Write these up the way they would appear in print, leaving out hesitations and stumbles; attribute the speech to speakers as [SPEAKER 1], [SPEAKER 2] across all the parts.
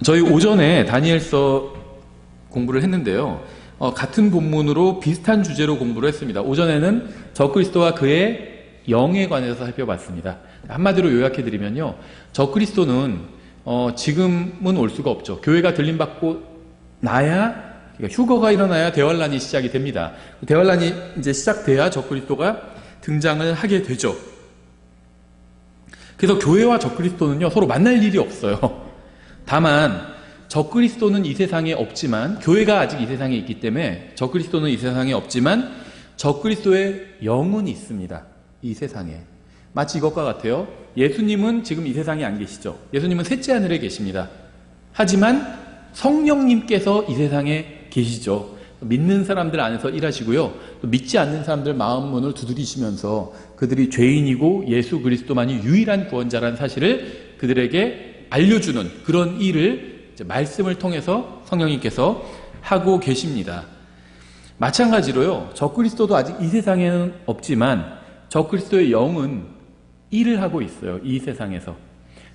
[SPEAKER 1] 저희 오전에 다니엘서 공부를 했는데요. 같은 본문으로 비슷한 주제로 공부를 했습니다. 오전에는 적그리스도와 그의 영에 관해서 살펴봤습니다. 한마디로 요약해드리면요. 적그리스도는 지금은 올 수가 없죠. 교회가 들림받고 나야, 그러니까 휴거가 일어나야 대환란이 시작이 됩니다. 대환란이 이제 시작돼야 적그리스도가 등장을 하게 되죠. 그래서 교회와 적그리스도는요, 서로 만날 일이 없어요. 다만 적그리스도는 이 세상에 없지만, 교회가 아직 이 세상에 있기 때문에 적그리스도는 이 세상에 없지만 적그리스도의 영은 있습니다. 이 세상에. 마치 이것과 같아요. 예수님은 지금 이 세상에 안 계시죠. 예수님은 셋째 하늘에 계십니다. 하지만 성령님께서 이 세상에 계시죠. 믿는 사람들 안에서 일하시고요. 또 믿지 않는 사람들 마음 문을 두드리시면서 그들이 죄인이고 예수 그리스도만이 유일한 구원자라는 사실을 그들에게 알려주는 그런 일을 말씀을 통해서 성령님께서 하고 계십니다. 마찬가지로요, 적그리스도도 아직 이 세상에는 없지만 적그리스도의 영은 일을 하고 있어요. 이 세상에서.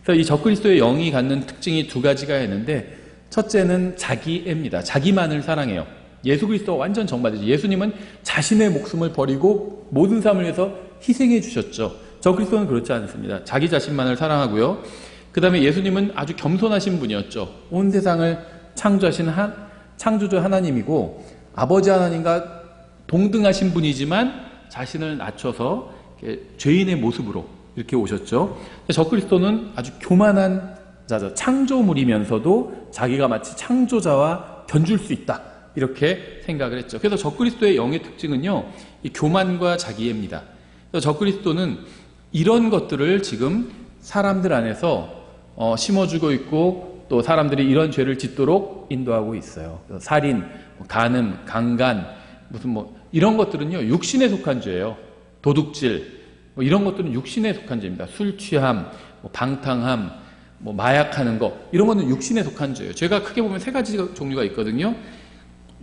[SPEAKER 1] 그래서 이 적그리스도의 영이 갖는 특징이 두 가지가 있는데, 첫째는 자기애입니다. 자기만을 사랑해요. 예수 그리스도가 완전 정반대죠. 예수님은 자신의 목숨을 버리고 모든 사람을 위해서 희생해 주셨죠. 적그리스도는 그렇지 않습니다. 자기 자신만을 사랑하고요. 그 다음에 예수님은 아주 겸손하신 분이었죠. 온 세상을 창조하신 창조주 하나님이고 아버지 하나님과 동등하신 분이지만 자신을 낮춰서 죄인의 모습으로 이렇게 오셨죠. 적그리스도는 아주 교만한 자죠. 창조물이면서도 자기가 마치 창조자와 견줄 수 있다, 이렇게 생각을 했죠. 그래서 적그리스도의 영의 특징은요, 이 교만과 자기애입니다. 그래서 적그리스도는 이런 것들을 지금 사람들 안에서 심어주고 있고, 또 사람들이 이런 죄를 짓도록 인도하고 있어요. 살인, 간음, 강간, 이런 것들은요, 육신에 속한 죄예요. 도둑질, 이런 것들은 육신에 속한 죄입니다. 술 취함, 방탕함, 마약하는 거, 이런 거는 육신에 속한 죄예요. 죄가 크게 보면 세 가지 종류가 있거든요.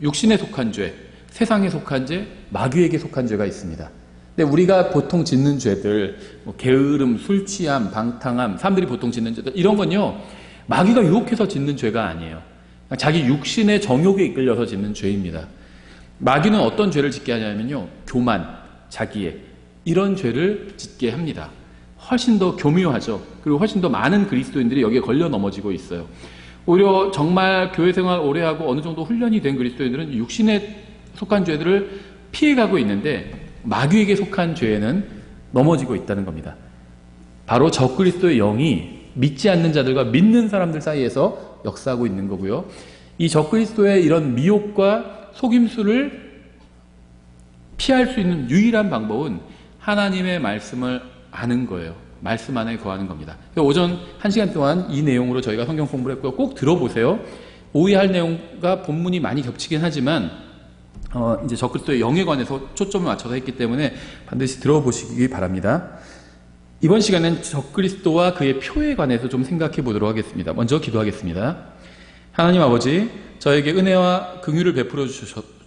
[SPEAKER 1] 육신에 속한 죄, 세상에 속한 죄, 마귀에게 속한 죄가 있습니다. 근데 우리가 보통 짓는 죄들, 게으름, 술 취함, 방탕함, 사람들이 보통 짓는 죄들, 이런 건요, 마귀가 유혹해서 짓는 죄가 아니에요. 자기 육신의 정욕에 이끌려서 짓는 죄입니다. 마귀는 어떤 죄를 짓게 하냐면요, 교만, 자기애, 이런 죄를 짓게 합니다. 훨씬 더 교묘하죠. 그리고 훨씬 더 많은 그리스도인들이 여기에 걸려 넘어지고 있어요. 오히려 정말 교회 생활 오래 하고 어느 정도 훈련이 된 그리스도인들은 육신에 속한 죄들을 피해가고 있는데, 마귀에게 속한 죄에는 넘어지고 있다는 겁니다. 바로 적그리스도의 영이 믿지 않는 자들과 믿는 사람들 사이에서 역사하고 있는 거고요. 이 적그리스도의 이런 미혹과 속임수를 피할 수 있는 유일한 방법은 하나님의 말씀을 아는 거예요. 말씀 안에 거하는 겁니다. 오전 1시간 동안 이 내용으로 저희가 성경 공부를 했고요. 꼭 들어보세요. 오해할 내용과 본문이 많이 겹치긴 하지만 이제 적그리스도의 영에 관해서 초점을 맞춰서 했기 때문에 반드시 들어보시기 바랍니다. 이번 시간은 적그리스도와 그의 표에 관해서 좀 생각해 보도록 하겠습니다. 먼저 기도하겠습니다. 하나님 아버지, 저에게 은혜와 긍휼을 베풀어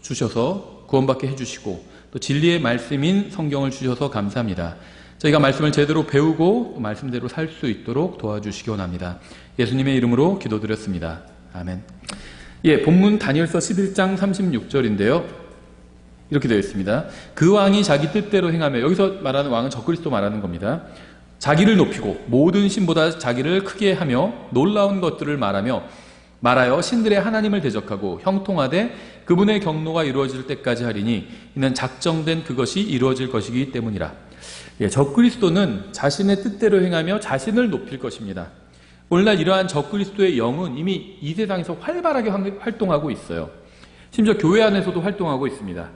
[SPEAKER 1] 주셔서 구원받게 해주시고 또 진리의 말씀인 성경을 주셔서 감사합니다. 저희가 말씀을 제대로 배우고 또 말씀대로 살 수 있도록 도와주시기 원합니다. 예수님의 이름으로 기도드렸습니다. 아멘. 본문 다니엘서 11장 36절인데요. 이렇게 되어 있습니다. 그 왕이 자기 뜻대로 행하며, 여기서 말하는 왕은 적그리스도 말하는 겁니다. 자기를 높이고 모든 신보다 자기를 크게 하며 놀라운 것들을 말하여 신들의 하나님을 대적하고 형통하되 그분의 경노가 이루어질 때까지 하리니 이는 작정된 그것이 이루어질 것이기 때문이라. 적그리스도는 자신의 뜻대로 행하며 자신을 높일 것입니다. 오늘날 이러한 적그리스도의 영은 이미 이 세상에서 활발하게 활동하고 있어요. 심지어 교회 안에서도 활동하고 있습니다.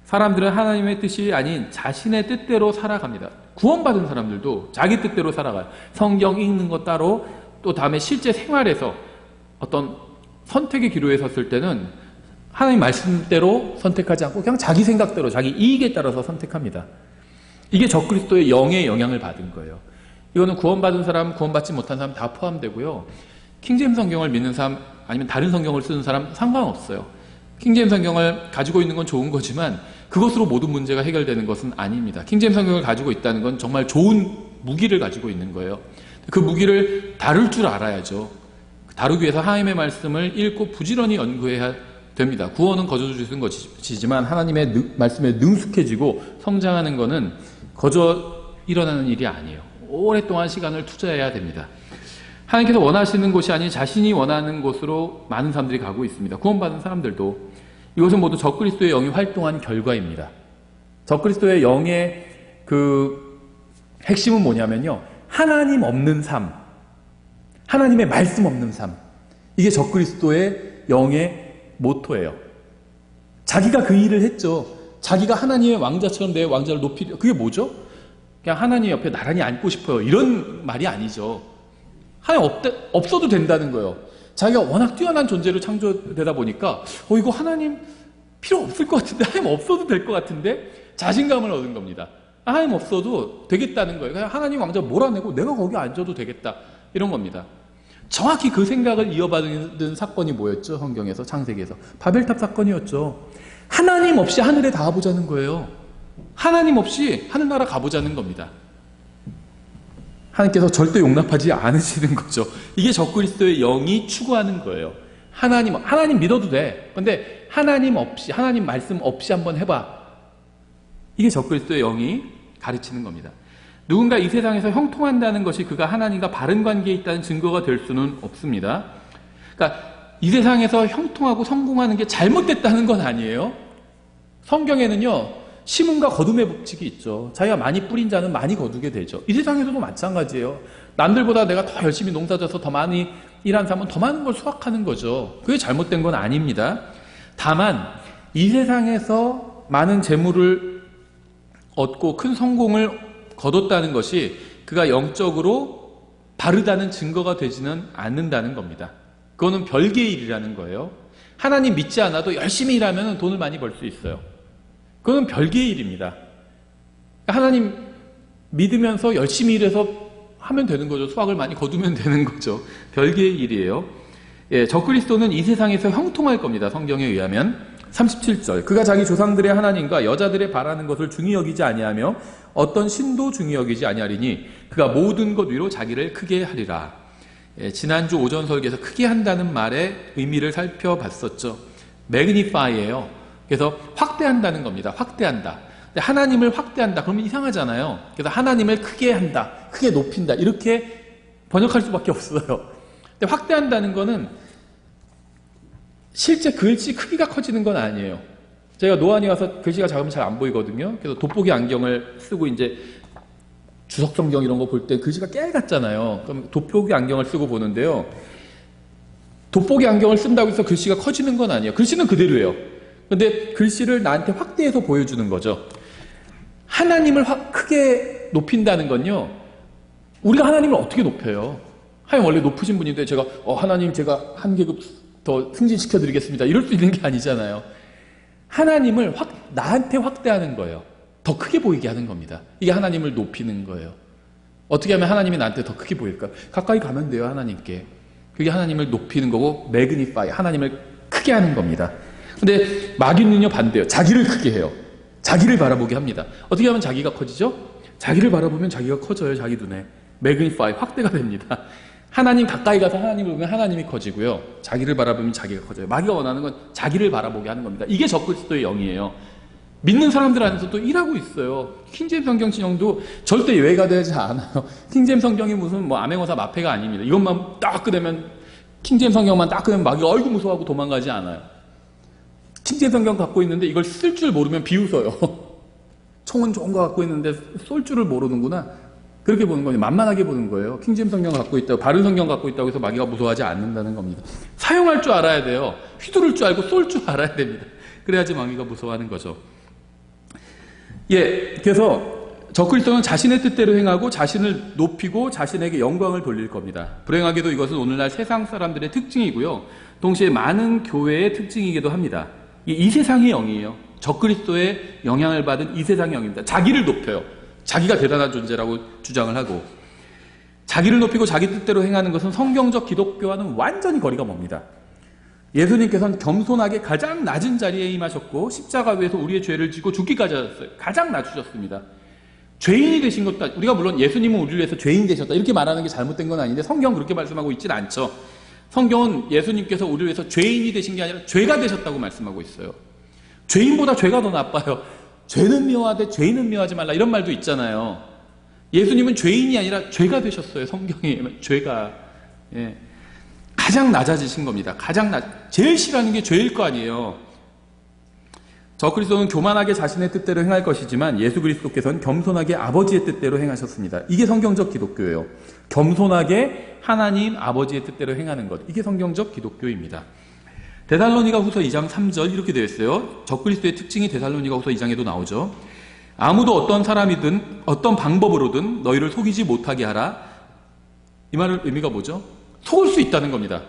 [SPEAKER 1] 사람들은 하나님의 뜻이 아닌 자신의 뜻대로 살아갑니다. 구원받은 사람들도 자기 뜻대로 살아가요. 성경 읽는 것 따로, 또 다음에 실제 생활에서 어떤 선택의 기로에 섰을 때는 하나님 말씀대로 선택하지 않고 그냥 자기 생각대로, 자기 이익에 따라서 선택합니다. 이게 적그리스도의 영의 영향을 받은 거예요. 이거는 구원받은 사람, 구원받지 못한 사람 다 포함되고요. 킹제임스 성경을 믿는 사람, 아니면 다른 성경을 쓰는 사람 상관없어요. 킹제임스 성경을 가지고 있는 건 좋은 거지만 그것으로 모든 문제가 해결되는 것은 아닙니다. 킹제임스 성경을 가지고 있다는 건 정말 좋은 무기를 가지고 있는 거예요. 그 무기를 다룰 줄 알아야죠. 다루기 위해서 하나님의 말씀을 읽고 부지런히 연구해야 됩니다. 구원은 거저 주신 것이지만 하나님의 말씀에 능숙해지고 성장하는 것은 거저 일어나는 일이 아니에요. 오랫동안 시간을 투자해야 됩니다. 하나님께서 원하시는 곳이 아닌 자신이 원하는 곳으로 많은 사람들이 가고 있습니다. 구원받은 사람들도. 이것은 모두 적그리스도의 영이 활동한 결과입니다. 적그리스도의 영의 그 핵심은 뭐냐면요, 하나님 없는 삶, 하나님의 말씀 없는 삶, 이게 적그리스도의 영의 모토예요. 자기가 그 일을 했죠. 자기가 하나님의 왕자처럼 내 왕자를 높이려. 그게 뭐죠? 그냥 하나님 옆에 나란히 앉고 싶어요, 이런 말이 아니죠. 하나님 없어도 된다는 거예요. 자기가 워낙 뛰어난 존재로 창조되다 보니까 이거 하나님 필요 없을 것 같은데, 하나님 없어도 될 것 같은데 자신감을 얻은 겁니다. 하나님 없어도 되겠다는 거예요. 그냥 하나님 왕자 몰아내고 내가 거기 앉아도 되겠다, 이런 겁니다. 정확히 그 생각을 이어받은 사건이 뭐였죠? 성경에서, 창세기에서 바벨탑 사건이었죠. 하나님 없이 하늘에 닿아보자는 거예요. 하나님 없이 하늘나라 가보자는 겁니다. 하나님께서 절대 용납하지 않으시는 거죠. 이게 적그리스도의 영이 추구하는 거예요. 하나님 믿어도 돼. 근데 하나님 없이, 하나님 말씀 없이 한번 해봐. 이게 적그리스도의 영이 가르치는 겁니다. 누군가 이 세상에서 형통한다는 것이 그가 하나님과 바른 관계에 있다는 증거가 될 수는 없습니다. 그러니까 이 세상에서 형통하고 성공하는 게 잘못됐다는 건 아니에요. 성경에는요, 심음과 거둠의 법칙이 있죠. 자기가 많이 뿌린 자는 많이 거두게 되죠. 이 세상에서도 마찬가지예요. 남들보다 내가 더 열심히 농사져서 더 많이 일한 사람은 더 많은 걸 수확하는 거죠. 그게 잘못된 건 아닙니다. 다만 이 세상에서 많은 재물을 얻고 큰 성공을 거뒀다는 것이 그가 영적으로 바르다는 증거가 되지는 않는다는 겁니다. 그거는 별개의 일이라는 거예요. 하나님 믿지 않아도 열심히 일하면 돈을 많이 벌 수 있어요. 그건 별개의 일입니다. 하나님 믿으면서 열심히 일해서 하면 되는 거죠. 수확을 많이 거두면 되는 거죠. 별개의 일이에요. 예, 적그리스도는 이 세상에서 형통할 겁니다. 성경에 의하면. 37절, 그가 자기 조상들의 하나님과 여자들의 바라는 것을 중히 여기지 아니하며 어떤 신도 중히 여기지 아니하리니 그가 모든 것 위로 자기를 크게 하리라. 예, 지난주 오전 설교에서 크게 한다는 말의 의미를 살펴봤었죠. magnify예요. 그래서 확대한다는 겁니다. 확대한다. 근데 하나님을 확대한다 그러면 이상하잖아요. 그래서 하나님을 크게 한다, 크게 높인다, 이렇게 번역할 수밖에 없어요. 근데 확대한다는 거는 실제 글씨 크기가 커지는 건 아니에요. 제가 노안이 와서 글씨가 작으면 잘 안 보이거든요. 그래서 돋보기 안경을 쓰고 이제 주석 성경 이런 거 볼 때 글씨가 깨 같잖아요. 그럼 돋보기 안경을 쓰고 보는데요. 돋보기 안경을 쓴다고 해서 글씨가 커지는 건 아니에요. 글씨는 그대로예요. 근데 글씨를 나한테 확대해서 보여주는 거죠. 하나님을 크게 높인다는 건요, 우리가 하나님을 어떻게 높여요? 하나님 원래 높으신 분인데 제가 하나님 제가 한 계급 더 승진시켜 드리겠습니다, 이럴 수 있는 게 아니잖아요. 하나님을 나한테 확대하는 거예요. 더 크게 보이게 하는 겁니다. 이게 하나님을 높이는 거예요. 어떻게 하면 하나님이 나한테 더 크게 보일까요? 가까이 가면 돼요, 하나님께. 그게 하나님을 높이는 거고, 매그니파이, 하나님을 크게 하는 겁니다. 근데 마귀는요, 반대예요. 자기를 크게 해요. 자기를 바라보게 합니다. 어떻게 하면 자기가 커지죠? 자기를 바라보면 자기가 커져요. 자기 눈에. 매그니파이, 확대가 됩니다. 하나님 가까이 가서 하나님을 보면 하나님이 커지고요, 자기를 바라보면 자기가 커져요. 마귀가 원하는 건 자기를 바라보게 하는 겁니다. 이게 적그리스도의 영이에요. 믿는 사람들 안에서도 일하고 있어요. 킹제임 성경 진영도 절대 예외가 되지 않아요. 킹제임 성경이 무슨 뭐 암행어사 마패가 아닙니다. 이것만 딱 끄내면, 킹제임 성경만 딱 끄내면 마귀가 얼굴 무서워하고 도망가지 않아요. 킹제임 성경 갖고 있는데 이걸 쓸 줄 모르면 비웃어요. 총은 좋은 거 갖고 있는데 쏠 줄을 모르는구나, 그렇게 보는 거예요. 만만하게 보는 거예요. 킹제임 성경 갖고 있다고, 바른 성경 갖고 있다고 해서 마귀가 무서워하지 않는다는 겁니다. 사용할 줄 알아야 돼요. 휘두를 줄 알고 쏠 줄 알아야 됩니다. 그래야지 마귀가 무서워하는 거죠. 예, 그래서 적그리스도는 자신의 뜻대로 행하고 자신을 높이고 자신에게 영광을 돌릴 겁니다. 불행하게도 이것은 오늘날 세상 사람들의 특징이고요, 동시에 많은 교회의 특징이기도 합니다. 이 세상의 영이에요. 적그리스도의 영향을 받은 이 세상의 영입니다. 자기를 높여요. 자기가 대단한 존재라고 주장을 하고, 자기를 높이고 자기 뜻대로 행하는 것은 성경적 기독교와는 완전히 거리가 멉니다. 예수님께서는 겸손하게 가장 낮은 자리에 임하셨고 십자가 위에서 우리의 죄를 지고 죽기까지 하셨어요. 가장 낮추셨습니다. 죄인이 되신 것도, 우리가 물론 예수님은 우리를 위해서 죄인 되셨다 이렇게 말하는 게 잘못된 건 아닌데 성경 그렇게 말씀하고 있진 않죠. 성경은 예수님께서 우리를 위해서 죄인이 되신 게 아니라 죄가 되셨다고 말씀하고 있어요. 죄인보다 죄가 더 나빠요. 죄는 미워하되 죄인은 미워하지 말라, 이런 말도 있잖아요. 예수님은 죄인이 아니라 죄가 되셨어요. 성경에 죄가. 예. 가장 낮아지신 겁니다. 제일 싫어하는 게 죄일 거 아니에요. 저 그리스도는 교만하게 자신의 뜻대로 행할 것이지만 예수 그리스도께서는 겸손하게 아버지의 뜻대로 행하셨습니다. 이게 성경적 기독교예요. 겸손하게 하나님 아버지의 뜻대로 행하는 것. 이게 성경적 기독교입니다. 데살로니가 후서 2장 3절 이렇게 되어 있어요. 저 그리스도의 특징이 데살로니가 후서 2장에도 나오죠. 아무도 어떤 사람이든 어떤 방법으로든 너희를 속이지 못하게 하라. 이 말의 의미가 뭐죠? 속을 수 있다는 겁니다.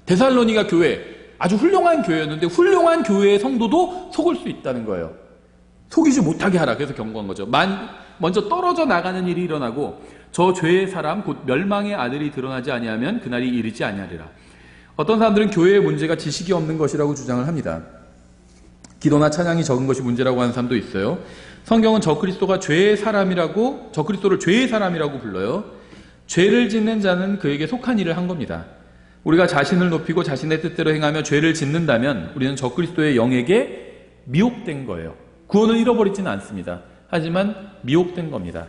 [SPEAKER 1] 데살로니가 교회, 아주 훌륭한 교회였는데 훌륭한 교회의 성도도 속을 수 있다는 거예요. 속이지 못하게 하라. 그래서 경고한 거죠. 먼저 떨어져 나가는 일이 일어나고 저 죄의 사람 곧 멸망의 아들이 드러나지 아니하면 그날이 이르지 아니하리라. 어떤 사람들은 교회의 문제가 지식이 없는 것이라고 주장을 합니다. 기도나 찬양이 적은 것이 문제라고 하는 사람도 있어요. 성경은 저 그리스도를 죄의 사람이라고 불러요. 죄를 짓는 자는 그에게 속한 일을 한 겁니다. 우리가 자신을 높이고 자신의 뜻대로 행하며 죄를 짓는다면 우리는 저 그리스도의 영에게 미혹된 거예요. 구원을 잃어버리지는 않습니다. 하지만 미혹된 겁니다.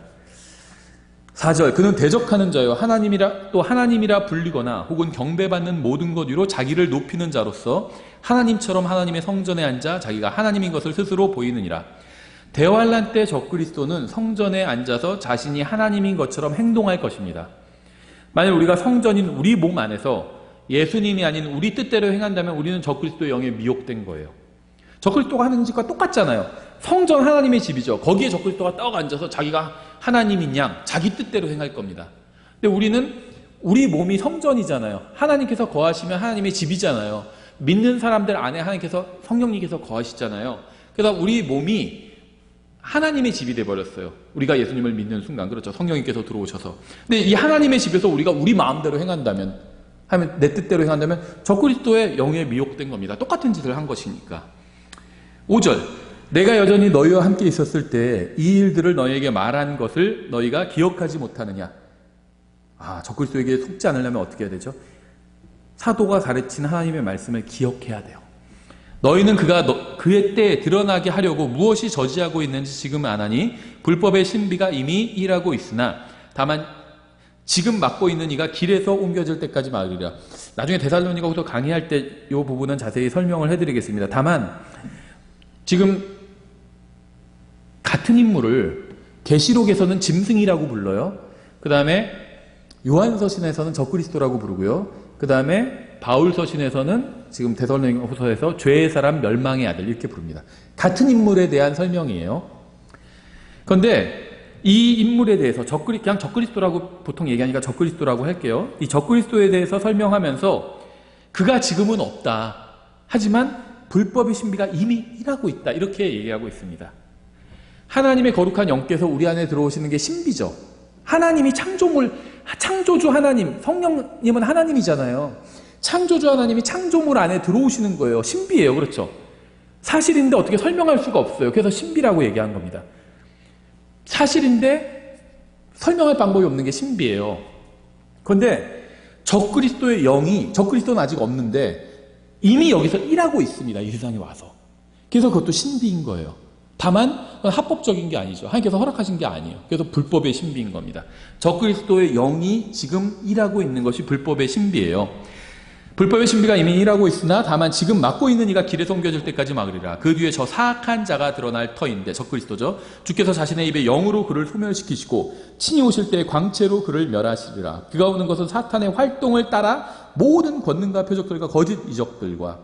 [SPEAKER 1] 4절, 그는 대적하는 자요 하나님이라 불리거나 혹은 경배받는 모든 것 위로 자기를 높이는 자로서 하나님처럼 하나님의 성전에 앉아 자기가 하나님인 것을 스스로 보이느니라. 대환란 때 적그리스도는 성전에 앉아서 자신이 하나님인 것처럼 행동할 것입니다. 만약 우리가 성전인 우리 몸 안에서 예수님이 아닌 우리 뜻대로 행한다면 우리는 적그리스도의 영에 미혹된 거예요. 적그리스도가 하는 짓과 똑같잖아요. 성전 하나님의 집이죠. 거기에 적그리스도가 떡 앉아서 자기가 하나님인 양 자기 뜻대로 행할 겁니다. 근데 우리는 우리 몸이 성전이잖아요. 하나님께서 거하시면 하나님의 집이잖아요. 믿는 사람들 안에 하나님께서 성령님께서 거하시잖아요. 그래서 우리 몸이 하나님의 집이 되어버렸어요. 우리가 예수님을 믿는 순간. 그렇죠. 성령님께서 들어오셔서. 근데 이 하나님의 집에서 우리가 우리 마음대로 내 뜻대로 행한다면 적그리스도의 영에 미혹된 겁니다. 똑같은 짓을 한 것이니까. 5절, 내가 여전히 너희와 함께 있었을 때 이 일들을 너희에게 말한 것을 너희가 기억하지 못하느냐. 적그리스도에게 속지 않으려면 어떻게 해야 되죠? 사도가 가르친 하나님의 말씀을 기억해야 돼요. 너희는 그의 때에 드러나게 하려고 무엇이 저지하고 있는지 지금 아나니 불법의 신비가 이미 일하고 있으나 다만 지금 맡고 있는 이가 길에서 옮겨질 때까지 막으리라. 나중에 데살로니가 후서 강의할 때 이 부분은 자세히 설명을 해드리겠습니다. 다만 지금 같은 인물을 계시록에서는 짐승이라고 불러요. 그 다음에 요한서신에서는 적그리스도라고 부르고요. 그 다음에 바울서신에서는 지금 데살로니가 후서에서 죄의 사람 멸망의 아들 이렇게 부릅니다. 같은 인물에 대한 설명이에요. 그런데 이 인물에 대해서 그냥 적그리스도라고 보통 얘기하니까 적그리스도라고 할게요. 이 적그리스도에 대해서 설명하면서 그가 지금은 없다. 하지만 불법의 신비가 이미 일하고 있다. 이렇게 얘기하고 있습니다. 하나님의 거룩한 영께서 우리 안에 들어오시는 게 신비죠. 하나님이 창조주 하나님, 성령님은 하나님이잖아요. 창조주 하나님이 창조물 안에 들어오시는 거예요. 신비예요. 그렇죠? 사실인데 어떻게 설명할 수가 없어요. 그래서 신비라고 얘기한 겁니다. 사실인데 설명할 방법이 없는 게 신비예요. 그런데 적그리스도는 아직 없는데 이미 여기서 일하고 있습니다. 이 세상에 와서. 그래서 그것도 신비인 거예요. 다만 그건 합법적인 게 아니죠. 하나님께서 허락하신 게 아니에요. 그래서 불법의 신비인 겁니다. 적그리스도의 영이 지금 일하고 있는 것이 불법의 신비예요. 불법의 신비가 이미 일하고 있으나 다만 지금 맡고 있는 이가 길에서 옮겨질 때까지 막으리라. 그 뒤에 저 사악한 자가 드러날 터인데 적그리스도죠. 주께서 자신의 입에 영으로 그를 소멸시키시고 친히 오실 때 광채로 그를 멸하시리라. 그가 오는 것은 사탄의 활동을 따라 모든 권능과 표적들과 거짓 이적들과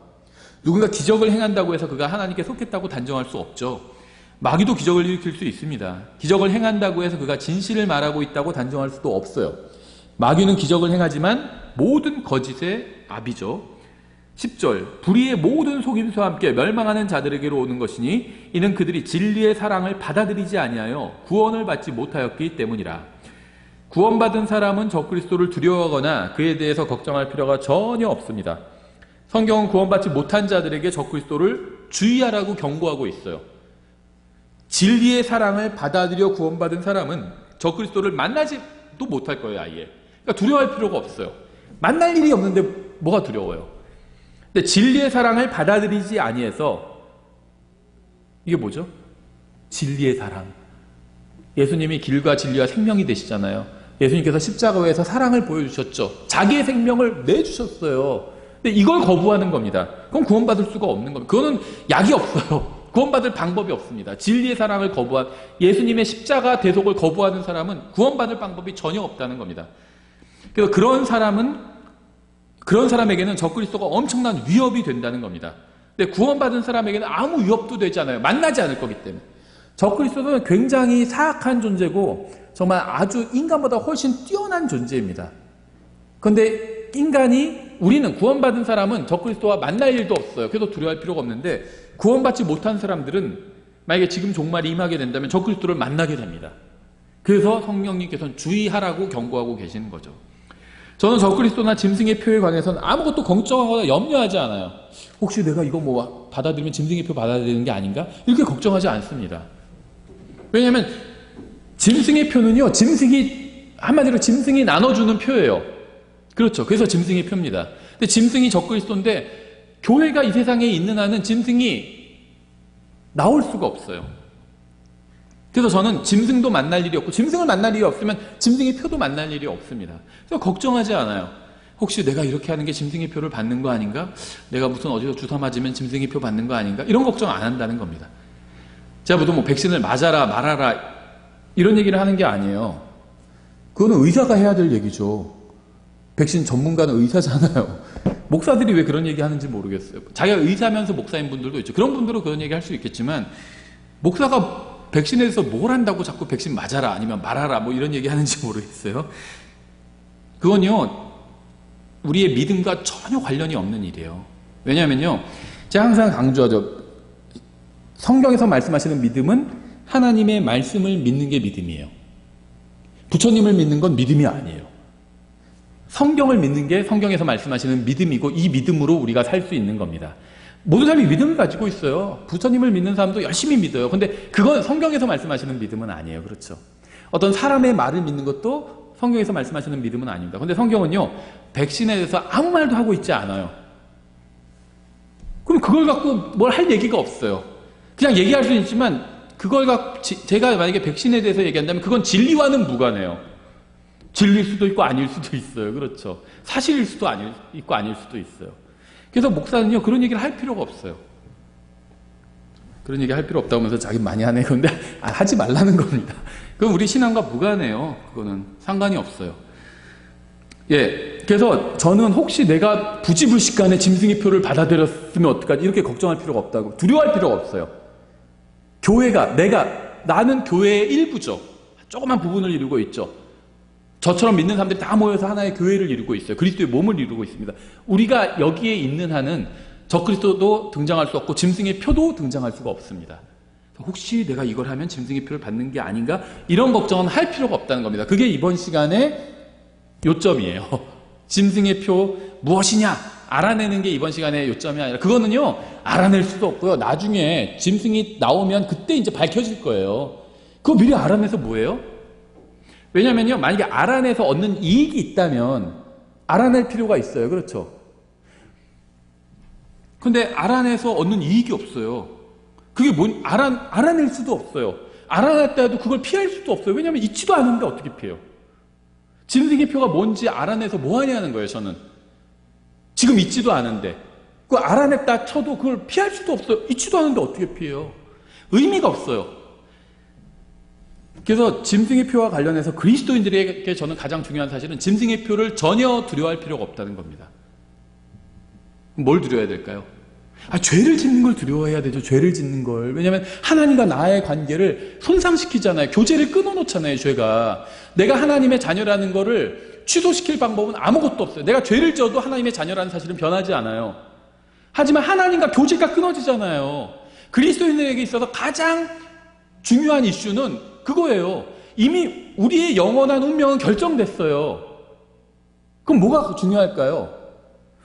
[SPEAKER 1] 누군가 기적을 행한다고 해서 그가 하나님께 속했다고 단정할 수 없죠. 마귀도 기적을 일으킬 수 있습니다. 기적을 행한다고 해서 그가 진실을 말하고 있다고 단정할 수도 없어요. 마귀는 기적을 행하지만 모든 거짓의 아비죠. 10절, 불의의 모든 속임수와 함께 멸망하는 자들에게로 오는 것이니 이는 그들이 진리의 사랑을 받아들이지 아니하여 구원을 받지 못하였기 때문이라. 구원받은 사람은 적그리스도를 두려워하거나 그에 대해서 걱정할 필요가 전혀 없습니다. 성경은 구원받지 못한 자들에게 적그리스도를 주의하라고 경고하고 있어요. 진리의 사랑을 받아들여 구원받은 사람은 적그리스도를 만나지도 못할 거예요. 아예. 그러니까 두려워할 필요가 없어요. 만날 일이 없는데 뭐가 두려워요? 근데 진리의 사랑을 받아들이지 아니해서 이게 뭐죠? 진리의 사랑. 예수님이 길과 진리와 생명이 되시잖아요. 예수님께서 십자가에서 사랑을 보여주셨죠. 자기의 생명을 내주셨어요. 근데 이걸 거부하는 겁니다. 그럼 구원받을 수가 없는 겁니다. 그거는 약이 없어요. 구원받을 방법이 없습니다. 진리의 사랑을 거부한, 예수님의 십자가 대속을 거부하는 사람은 구원받을 방법이 전혀 없다는 겁니다. 그래서 그런 사람에게는 적그리스도가 엄청난 위협이 된다는 겁니다. 근데 구원받은 사람에게는 아무 위협도 되지 않아요. 만나지 않을 거기 때문에. 적그리스도는 굉장히 사악한 존재고 정말 아주 인간보다 훨씬 뛰어난 존재입니다. 그런데 우리는 구원받은 사람은 적그리스도와 만날 일도 없어요. 그래서 두려워할 필요가 없는데 구원받지 못한 사람들은 만약에 지금 종말이 임하게 된다면 적그리스도를 만나게 됩니다. 그래서 성령님께서는 주의하라고 경고하고 계시는 거죠. 저는 적그리스도나 짐승의 표에 관해서는 아무것도 걱정하거나 염려하지 않아요. 혹시 내가 이거 뭐 받아들이면 짐승의 표 받아들이는 게 아닌가? 이렇게 걱정하지 않습니다. 왜냐하면 짐승의 표는요, 한마디로 짐승이 나눠주는 표예요. 그렇죠. 그래서 짐승의 표입니다. 근데 짐승이 적그리스도인데 교회가 이 세상에 있는 한은 짐승이 나올 수가 없어요. 그래서 저는 짐승도 만날 일이 없고 짐승을 만날 일이 없으면 짐승의 표도 만날 일이 없습니다. 그래서 걱정하지 않아요. 혹시 내가 이렇게 하는 게 짐승의 표를 받는 거 아닌가? 내가 무슨 어디서 주사 맞으면 짐승의 표 받는 거 아닌가? 이런 걱정 안 한다는 겁니다. 제가 보통 뭐 백신을 맞아라 말아라 이런 얘기를 하는 게 아니에요. 그거는 의사가 해야 될 얘기죠. 백신 전문가는 의사잖아요. 목사들이 왜 그런 얘기 하는지 모르겠어요. 자기가 의사면서 목사인 분들도 있죠. 그런 분들은 그런 얘기 할 수 있겠지만 목사가 백신에 대해서 뭘 한다고 자꾸 백신 맞아라 아니면 말아라 뭐 이런 얘기 하는지 모르겠어요. 그건요, 우리의 믿음과 전혀 관련이 없는 일이에요. 왜냐하면요, 제가 항상 강조하죠. 성경에서 말씀하시는 믿음은 하나님의 말씀을 믿는 게 믿음이에요. 부처님을 믿는 건 믿음이 아니에요. 성경을 믿는 게 성경에서 말씀하시는 믿음이고 이 믿음으로 우리가 살 수 있는 겁니다. 모든 사람이 믿음을 가지고 있어요. 부처님을 믿는 사람도 열심히 믿어요. 근데 그건 성경에서 말씀하시는 믿음은 아니에요. 그렇죠? 어떤 사람의 말을 믿는 것도 성경에서 말씀하시는 믿음은 아닙니다. 근데 성경은요, 백신에 대해서 아무 말도 하고 있지 않아요. 그럼 그걸 갖고 뭘 할 얘기가 없어요. 그냥 얘기할 수는 있지만 그걸 갖고 제가 만약에 백신에 대해서 얘기한다면 그건 진리와는 무관해요. 진리일 수도 있고 아닐 수도 있어요. 그렇죠? 사실일 수도 있고 아닐 수도 있어요. 그래서 목사는요, 그런 얘기를 할 필요가 없어요. 그런 얘기 할 필요 없다고 하면서 자기 많이 하네. 그런데 하지 말라는 겁니다. 그건 우리 신앙과 무관해요. 그거는 상관이 없어요. 예. 그래서 저는 혹시 내가 부지불식간에 짐승의 표를 받아들였으면 어떡하지? 이렇게 걱정할 필요가 없다고. 두려워할 필요가 없어요. 나는 교회의 일부죠. 조그만 부분을 이루고 있죠. 저처럼 믿는 사람들이 다 모여서 하나의 교회를 이루고 있어요. 그리스도의 몸을 이루고 있습니다. 우리가 여기에 있는 한은 적그리스도도 등장할 수 없고 짐승의 표도 등장할 수가 없습니다. 혹시 내가 이걸 하면 짐승의 표를 받는 게 아닌가? 이런 걱정은 할 필요가 없다는 겁니다. 그게 이번 시간의 요점이에요. 짐승의 표 무엇이냐? 알아내는 게 이번 시간의 요점이 아니라 그거는요, 알아낼 수도 없고요. 나중에 짐승이 나오면 그때 이제 밝혀질 거예요. 그거 미리 알아내서 뭐예요? 왜냐면요, 만약에 알아내서 얻는 이익이 있다면 알아낼 필요가 있어요. 그렇죠? 근데 알아내서 얻는 이익이 없어요. 그게 알아낼 수도 없어요. 알아냈다 해도 그걸 피할 수도 없어요. 왜냐면 있지도 않은데 어떻게 피해요? 짐승의 표가 뭔지 알아내서 뭐 하냐는 거예요, 저는. 지금 있지도 않은데. 그걸 알아냈다 쳐도 그걸 피할 수도 없어요. 있지도 않은데 어떻게 피해요? 의미가 없어요. 그래서 짐승의 표와 관련해서 그리스도인들에게 저는 가장 중요한 사실은 짐승의 표를 전혀 두려워할 필요가 없다는 겁니다. 뭘 두려워해야 될까요? 죄를 짓는 걸 두려워해야 되죠. 죄를 짓는 걸. 왜냐하면 하나님과 나의 관계를 손상시키잖아요. 교제를 끊어놓잖아요. 죄가. 내가 하나님의 자녀라는 거를 취소시킬 방법은 아무것도 없어요. 내가 죄를 지어도 하나님의 자녀라는 사실은 변하지 않아요. 하지만 하나님과 교제가 끊어지잖아요. 그리스도인에게 있어서 가장 중요한 이슈는 그거예요. 이미 우리의 영원한 운명은 결정됐어요. 그럼 뭐가 중요할까요?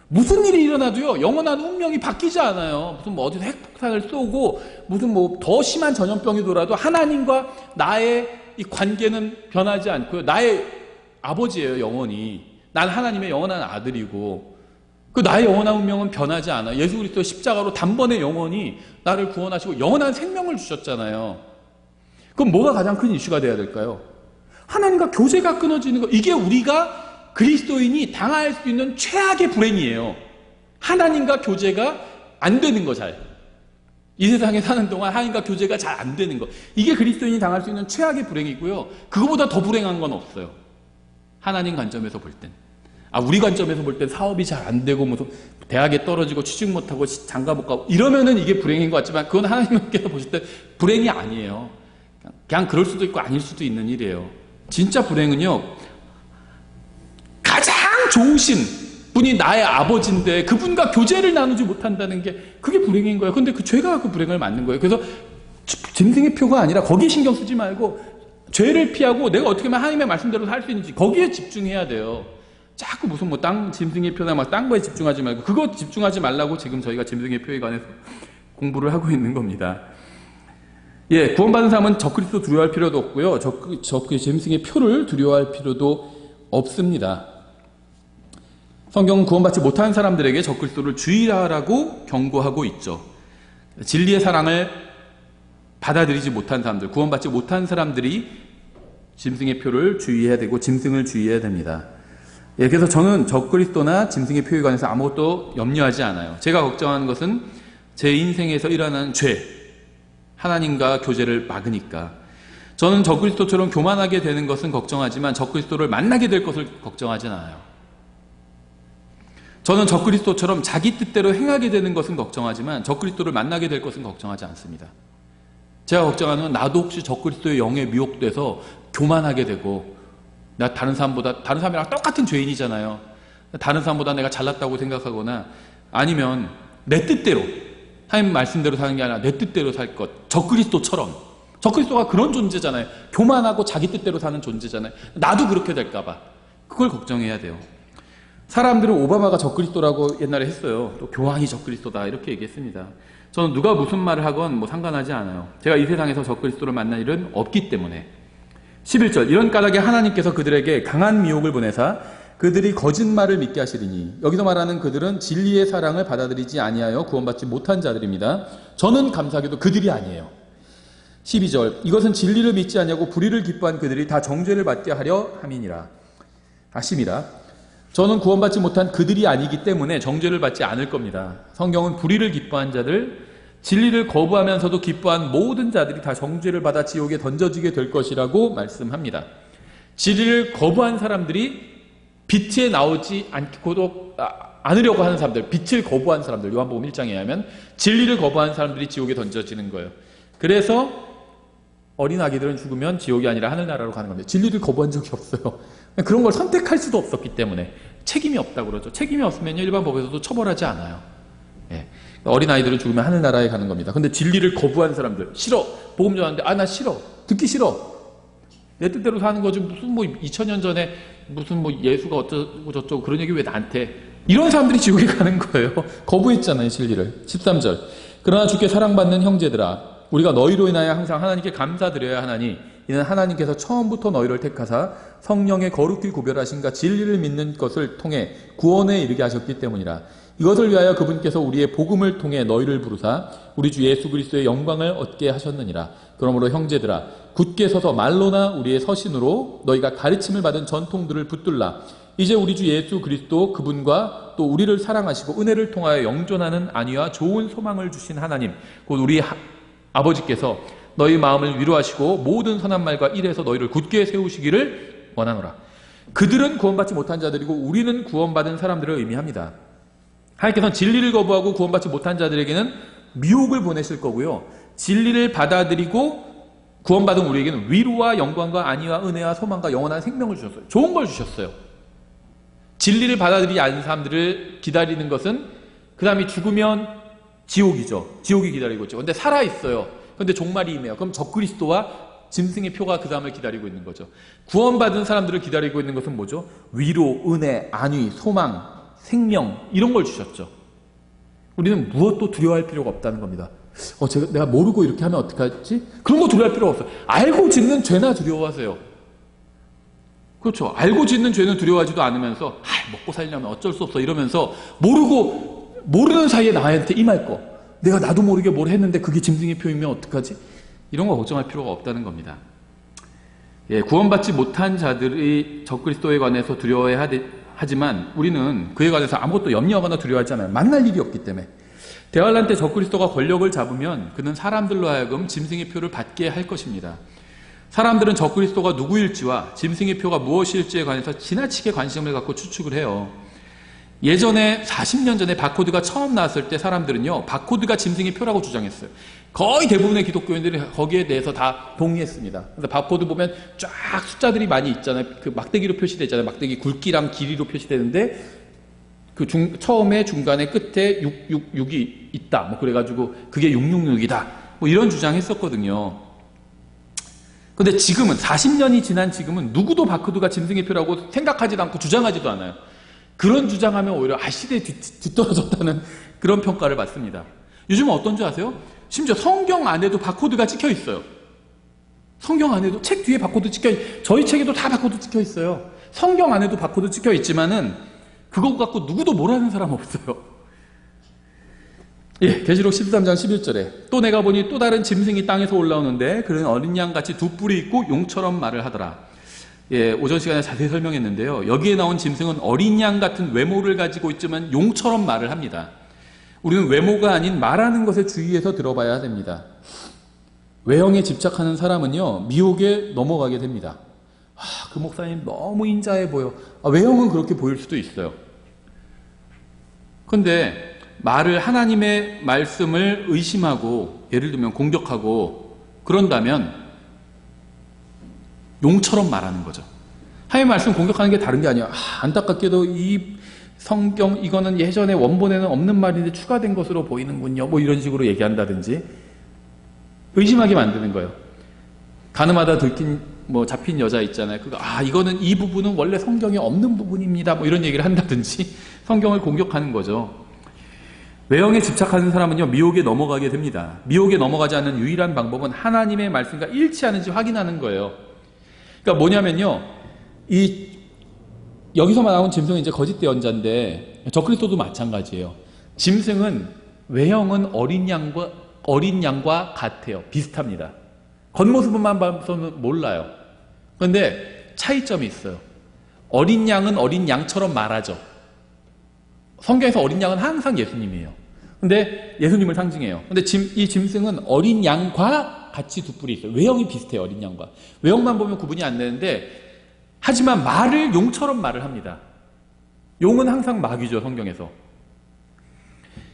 [SPEAKER 1] 무슨 일이 일어나도요, 영원한 운명이 바뀌지 않아요. 무슨 어디서 핵폭탄을 쏘고, 무슨 더 심한 전염병이 돌아도 하나님과 나의 이 관계는 변하지 않고요. 나의 아버지예요, 영원히. 난 하나님의 영원한 아들이고 그 나의 영원한 운명은 변하지 않아. 예수 그리스도 십자가로 단번에 영원히 나를 구원하시고 영원한 생명을 주셨잖아요. 그럼 뭐가 가장 큰 이슈가 돼야 될까요? 하나님과 교제가 끊어지는 것. 이게 우리가 그리스도인이 당할 수 있는 최악의 불행이에요. 하나님과 교제가 안 되는 거 잘. 이 세상에 사는 동안 하나님과 교제가 잘 안 되는 거. 이게 그리스도인이 당할 수 있는 최악의 불행이고요. 그거보다 더 불행한 건 없어요. 하나님 관점에서 볼 땐. 우리 관점에서 볼 땐 사업이 잘 안 되고 무슨 대학에 떨어지고 취직 못하고 장가 못 가고 이러면은 이게 불행인 것 같지만 그건 하나님께서 보실 때 불행이 아니에요. 그냥 그럴 수도 있고 아닐 수도 있는 일이에요. 진짜 불행은요, 가장 좋으신 분이 나의 아버지인데 그분과 교제를 나누지 못한다는 게 그게 불행인 거예요. 근데 그 죄가 그 불행을 만든 거예요. 그래서 짐승의 표가 아니라 거기에 신경 쓰지 말고 죄를 피하고 내가 어떻게 하면 하나님의 말씀대로 살 수 있는지 거기에 집중해야 돼요. 자꾸 무슨 짐승의 표나 딴 거에 집중하지 말고 그거 집중하지 말라고 지금 저희가 짐승의 표에 관해서 공부를 하고 있는 겁니다. 예, 구원받은 사람은 적그리스도 두려워할 필요도 없고요. 짐승의 표를 두려워할 필요도 없습니다. 성경은 구원받지 못한 사람들에게 적그리스도를 주의하라고 경고하고 있죠. 진리의 사랑을 받아들이지 못한 사람들, 구원받지 못한 사람들이 짐승의 표를 주의해야 되고 짐승을 주의해야 됩니다. 예, 그래서 저는 적그리스도나 짐승의 표에 관해서 아무것도 염려하지 않아요. 제가 걱정하는 것은 제 인생에서 일어나는 죄, 하나님과 교제를 막으니까. 저는 적그리스도처럼 교만하게 되는 것은 걱정하지만 적그리스도를 만나게 될 것을 걱정하진 않아요. 저는 적그리스도처럼 자기 뜻대로 행하게 되는 것은 걱정하지만 적그리스도를 만나게 될 것은 걱정하지 않습니다. 제가 걱정하는 건 나도 혹시 적그리스도의 영에 미혹돼서 교만하게 되고 나 다른 사람이랑 똑같은 죄인이잖아요. 다른 사람보다 내가 잘났다고 생각하거나 아니면 내 뜻대로 하나님 말씀대로 사는 게 아니라 내 뜻대로 살 것. 적그리스도처럼. 적그리스도가 그런 존재잖아요. 교만하고 자기 뜻대로 사는 존재잖아요. 나도 그렇게 될까 봐. 그걸 걱정해야 돼요. 사람들은 오바마가 적그리스도라고 옛날에 했어요. 또 교황이 적그리스도다 이렇게 얘기했습니다. 저는 누가 무슨 말을 하건 상관하지 않아요. 제가 이 세상에서 적그리스도를 만날 일은 없기 때문에. 11절 이런 까닭에 하나님께서 그들에게 강한 미혹을 보내사 그들이 거짓말을 믿게 하시리니 여기서 말하는 그들은 진리의 사랑을 받아들이지 아니하여 구원받지 못한 자들입니다. 저는 감사하게도 그들이 아니에요. 12절 이것은 진리를 믿지 아니하고 불의를 기뻐한 그들이 다 정죄를 받게 하려 함이니라. 심이라 저는 구원받지 못한 그들이 아니기 때문에 정죄를 받지 않을 겁니다. 성경은 불의를 기뻐한 자들, 진리를 거부하면서도 기뻐한 모든 자들이 다 정죄를 받아 지옥에 던져지게 될 것이라고 말씀합니다. 진리를 거부한 사람들이 빛에 나오지 않으려고 하는 사람들, 빛을 거부한 사람들, 요한복음 1장에 의하면 진리를 거부한 사람들이 지옥에 던져지는 거예요. 그래서 어린 아기들은 죽으면 지옥이 아니라 하늘나라로 가는 겁니다. 진리를 거부한 적이 없어요. 그런 걸 선택할 수도 없었기 때문에 책임이 없다고 그러죠. 책임이 없으면 일반 법에서도 처벌하지 않아요. 예. 어린 아이들은 죽으면 하늘나라에 가는 겁니다. 근데 진리를 거부한 사람들, 싫어. 복음 전하는데 나 싫어. 듣기 싫어. 내 뜻대로 사는 거지 무슨 2000년 전에 무슨 예수가 어쩌고 저쩌고 그런 얘기 왜 나한테. 이런 사람들이 지옥에 가는 거예요. 거부했잖아요, 진리를. 13절 그러나 주께 사랑받는 형제들아 우리가 너희로 인하여 항상 하나님께 감사드려야 하나니 이는 하나님께서 처음부터 너희를 택하사 성령의 거룩히 구별하신가 진리를 믿는 것을 통해 구원에 이르게 하셨기 때문이라. 이것을 위하여 그분께서 우리의 복음을 통해 너희를 부르사 우리 주 예수 그리스도의 영광을 얻게 하셨느니라. 그러므로 형제들아 굳게 서서 말로나 우리의 서신으로 너희가 가르침을 받은 전통들을 붙들라. 이제 우리 주 예수 그리스도 그분과 또 우리를 사랑하시고 은혜를 통하여 영존하는 안위와 좋은 소망을 주신 하나님 곧 우리 아버지께서 너희 마음을 위로하시고 모든 선한 말과 일에서 너희를 굳게 세우시기를 원하노라. 그들은 구원받지 못한 자들이고 우리는 구원받은 사람들을 의미합니다. 하나님께서는 진리를 거부하고 구원받지 못한 자들에게는 미혹을 보내실 거고요. 진리를 받아들이고 구원받은 우리에게는 위로와 영광과 안위와 은혜와 소망과 영원한 생명을 주셨어요. 좋은 걸 주셨어요. 진리를 받아들이지 않은 사람들을 기다리는 것은 그 다음에 죽으면 지옥이죠. 지옥이 기다리고 있죠. 근데 살아있어요. 근데 종말이 임해요. 그럼 적그리스도와 짐승의 표가 그 다음을 기다리고 있는 거죠. 구원받은 사람들을 기다리고 있는 것은 뭐죠? 위로, 은혜, 안위, 소망, 생명 이런 걸 주셨죠. 우리는 무엇도 두려워할 필요가 없다는 겁니다. 내가 모르고 이렇게 하면 어떡하지? 그런 거 두려워할 필요가 없어요. 알고 짓는 죄나 두려워하세요. 그렇죠. 알고 짓는 죄는 두려워하지도 않으면서 먹고 살려면 어쩔 수 없어 이러면서 모르는 사이에 나한테 임할 거. 내가 나도 모르게 뭘 했는데 그게 짐승의 표이면 어떡하지? 이런 거 걱정할 필요가 없다는 겁니다. 예, 구원받지 못한 자들이 적그리스도에 관해서 두려워해야 하지만 우리는 그에 관해서 아무것도 염려하거나 두려워하지 않아요. 만날 일이 없기 때문에. 대환란 때 적그리스도가 권력을 잡으면 그는 사람들로 하여금 짐승의 표를 받게 할 것입니다. 사람들은 적그리스도가 누구일지와 짐승의 표가 무엇일지에 관해서 지나치게 관심을 갖고 추측을 해요. 예전에 40년 전에 바코드가 처음 나왔을 때 사람들은요, 바코드가 짐승의 표라고 주장했어요. 거의 대부분의 기독교인들이 거기에 대해서 다 동의했습니다. 그래서 바코드 보면 쫙 숫자들이 많이 있잖아요. 그 막대기로 표시되잖아요. 막대기 굵기랑 길이로 표시되는데 처음에 중간에 끝에 666이 있다. 뭐 그래가지고 그게 666이다. 뭐 이런 주장했었거든요. 근데 지금은 40년이 지난 지금은 누구도 바코드가 짐승의 표라고 생각하지도 않고 주장하지도 않아요. 그런 주장하면 오히려 시대에 뒤떨어졌다는 그런 평가를 받습니다. 요즘은 어떤 줄 아세요? 심지어 성경 안에도 바코드가 찍혀 있어요. 성경 안에도 책 뒤에 바코드 저희 책에도 다 바코드 찍혀 있어요. 성경 안에도 바코드 찍혀 있지만은 그거 갖고 누구도 뭐라는 사람 없어요. 예, 계시록 13장 11절에 또 내가 보니 또 다른 짐승이 땅에서 올라오는데 그는 어린 양같이 두 뿔이 있고 용처럼 말을 하더라. 예, 오전 시간에 자세히 설명했는데요. 여기에 나온 짐승은 어린 양 같은 외모를 가지고 있지만 용처럼 말을 합니다. 우리는 외모가 아닌 말하는 것에 주의해서 들어봐야 됩니다. 외형에 집착하는 사람은요, 미혹에 넘어가게 됩니다. 그 목사님 너무 인자해 보여. 외형은 그렇게 보일 수도 있어요. 근데 말을 하나님의 말씀을 의심하고 예를 들면 공격하고 그런다면 용처럼 말하는 거죠. 하나님의 말씀 공격하는 게 다른 게 아니야. 안타깝게도 이 성경 이거는 예전에 원본에는 없는 말인데 추가된 것으로 보이는군요. 뭐 이런 식으로 얘기한다든지 의심하게 만드는 거예요. 가늠하다 들킨 잡힌 여자 있잖아요. 이거는 이 부분은 원래 성경에 없는 부분입니다. 뭐 이런 얘기를 한다든지 성경을 공격하는 거죠. 외형에 집착하는 사람은요, 미혹에 넘어가게 됩니다. 미혹에 넘어가지 않는 유일한 방법은 하나님의 말씀과 일치하는지 확인하는 거예요. 그러니까 뭐냐면요, 여기서만 나온 짐승은 이제 거짓 대언자인데, 적그리스도도 마찬가지예요. 짐승은 외형은 어린 양과 같아요. 비슷합니다. 겉모습만 봐서는 몰라요. 그런데 차이점이 있어요. 어린 양은 어린 양처럼 말하죠. 성경에서 어린 양은 항상 예수님이에요. 근데 예수님을 상징해요. 근데 이 짐승은 어린 양과 같이 두 뿔이 있어요. 외형이 비슷해요. 어린 양과. 외형만 보면 구분이 안 되는데 하지만 말을 용처럼 말을 합니다. 용은 항상 마귀죠. 성경에서.